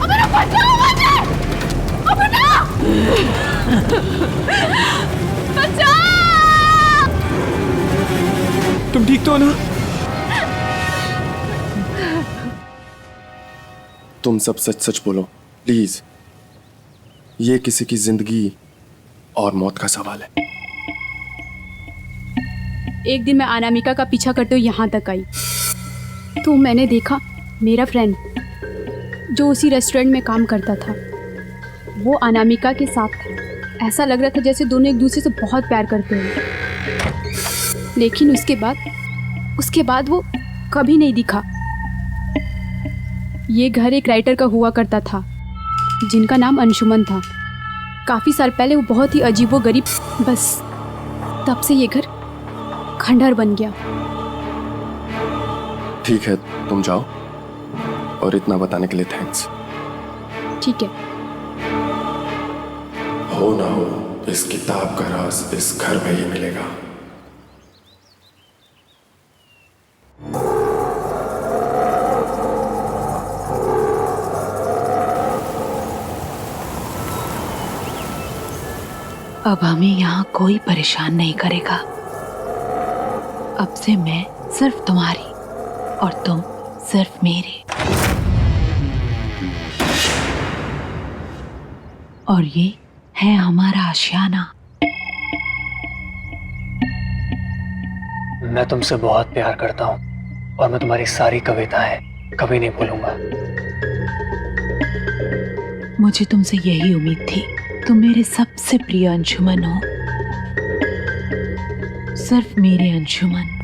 अमर बचाओ मुझे। अमर बचाओ। तुम ठीक तो हो ना? तुम सब सच सच बोलो प्लीज। ये किसी की जिंदगी और मौत का सवाल है। एक दिन मैं अनामिका का पीछा करते हुए यहाँ तक आई तो मैंने देखा मेरा फ्रेंड जो उसी रेस्टोरेंट में काम करता था वो अनामिका के साथ था। ऐसा लग रहा था जैसे दोनों एक दूसरे से बहुत प्यार करते हैं। लेकिन उसके बाद वो कभी नहीं दिखा। ये घर एक राइटर का हुआ करता था जिनका नाम अंशुमन था। काफ़ी साल पहले वो बहुत ही अजीबोगरीब, बस तब से ये घर खंडहर बन गया। ठीक है, तुम जाओ, और इतना बताने के लिए थैंक्स। ठीक है। हो ना हो, इस किताब का राज इस घर में ही मिलेगा। अब हमें यहाँ कोई परेशान नहीं करेगा। अब से मैं सिर्फ तुम्हारी और तुम सिर्फ मेरे। और ये है हमारा आशियाना। मैं तुमसे बहुत प्यार करता हूँ और मैं तुम्हारी सारी कविताएं कभी नहीं भूलूंगा। मुझे तुमसे यही उम्मीद थी। तुम मेरे सबसे प्रिय अंशुमन हो, सिर्फ मेरे अंशुमन।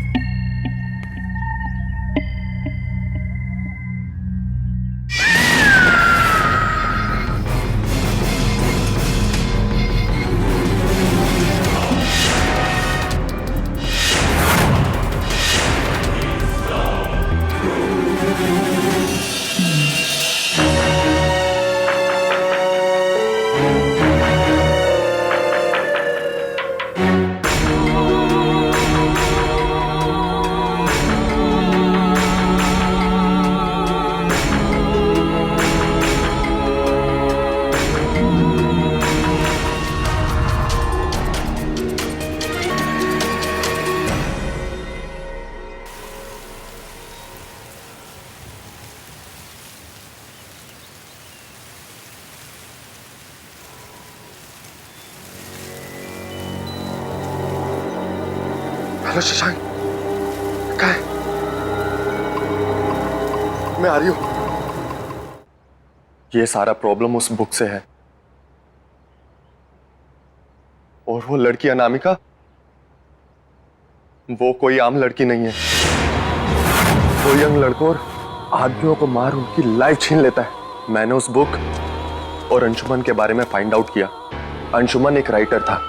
हेलो शशांक, कहाँ है? मैं आ रही हूं। ये सारा प्रॉब्लम उस बुक से है। और वो लड़की अनामिका, वो कोई आम लड़की नहीं है। वो यंग लड़कों और आदमियों को मार उनकी लाइफ छीन लेता है। मैंने उस बुक और अंशुमन के बारे में फाइंड आउट किया। अंशुमन एक राइटर था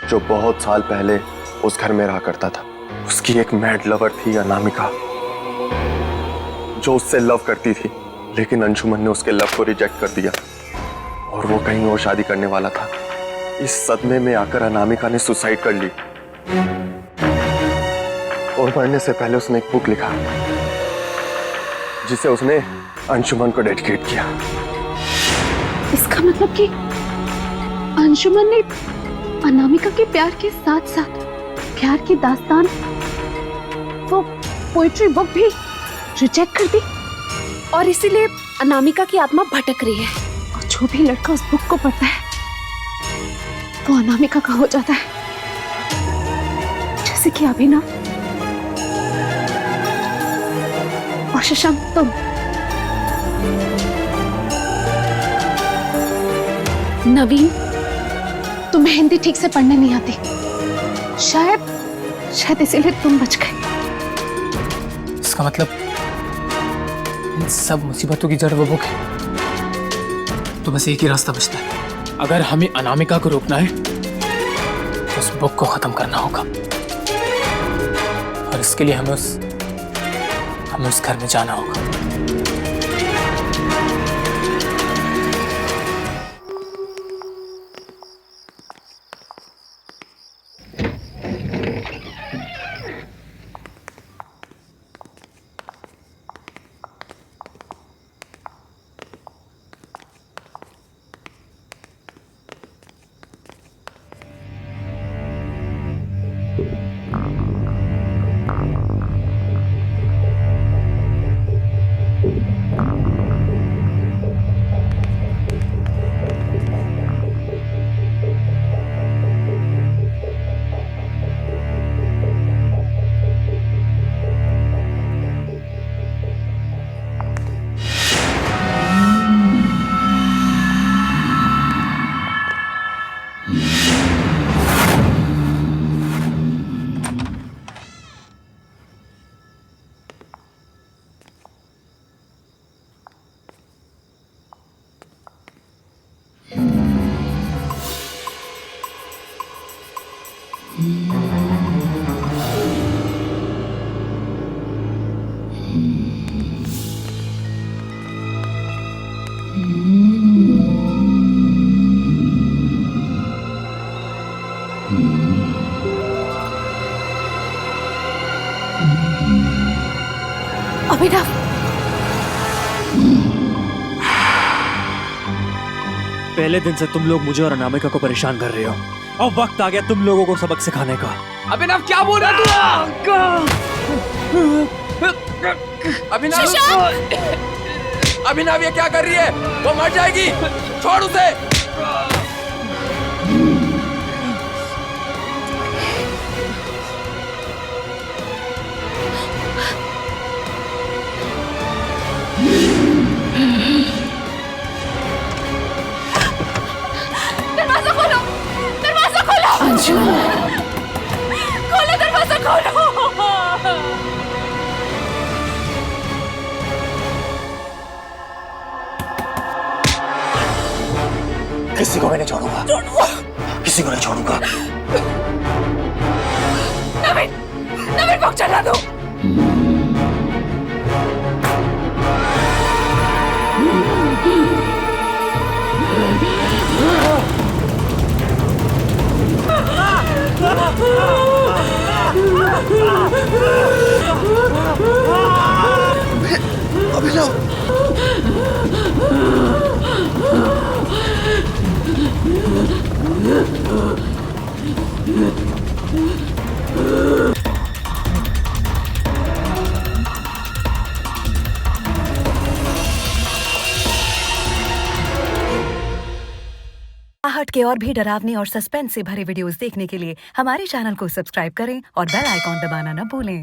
जो बहुत साल पहले उस घर में रहा करता था। उसकी एक मैड लवर थी अनामिका, जो उससे लव करती थी, लेकिन अंशुमन ने उसके लव को रिजेक्ट कर दिया और वो कहीं और शादी करने वाला था। इस सदमे में आकर अनामिका ने सुसाइड कर ली और मरने से पहले उसने एक बुक लिखा जिसे उसने अंशुमन को डेडिकेट किया। इसका मतलब कि अंशुमन ने अनामिका के प्यार के साथ साथ प्यार की दास्तान, वो पोइट्री बुक भी रिजेक्ट कर दी और इसीलिए अनामिका की आत्मा भटक रही है। और जो भी लड़का उस बुक को पढ़ता है वो अनामिका का हो जाता है, जैसे कि अभिनव और शशांक तुम। नवीन, तुम्हें हिंदी ठीक से पढ़ने नहीं आती, शायद इसीलिए तुम बच गए। इसका मतलब इन सब मुसीबतों की जड़ वो बुक है। तो बस एक ही रास्ता बचता है। अगर हमें अनामिका को रोकना है तो उस बुक को खत्म करना होगा और इसके लिए हमें उस घर में जाना होगा। अभिनव, पहले दिन से तुम लोग मुझे और अनामिका को परेशान कर रहे हो। अब वक्त आ गया तुम लोगों को सबक सिखाने का। अभिनव क्या बोल रहा तू? अभिनव ये क्या कर रही है? वो मर जाएगी, छोड़ उसे। दरवाजा खोलो, दरवाजा खोलो। अंशुमन, खोलो दरवाजा खोलो। किसी को मैं नहीं छोड़ूंगा, किसी को नहीं छोड़ूंगा। नवीन, नवीन भोग चला दो। अभिनव, आहट के और भी डरावने और सस्पेंस से भरे वीडियोस देखने के लिए हमारे चैनल को सब्सक्राइब करें और बेल आइकॉन दबाना न भूलें।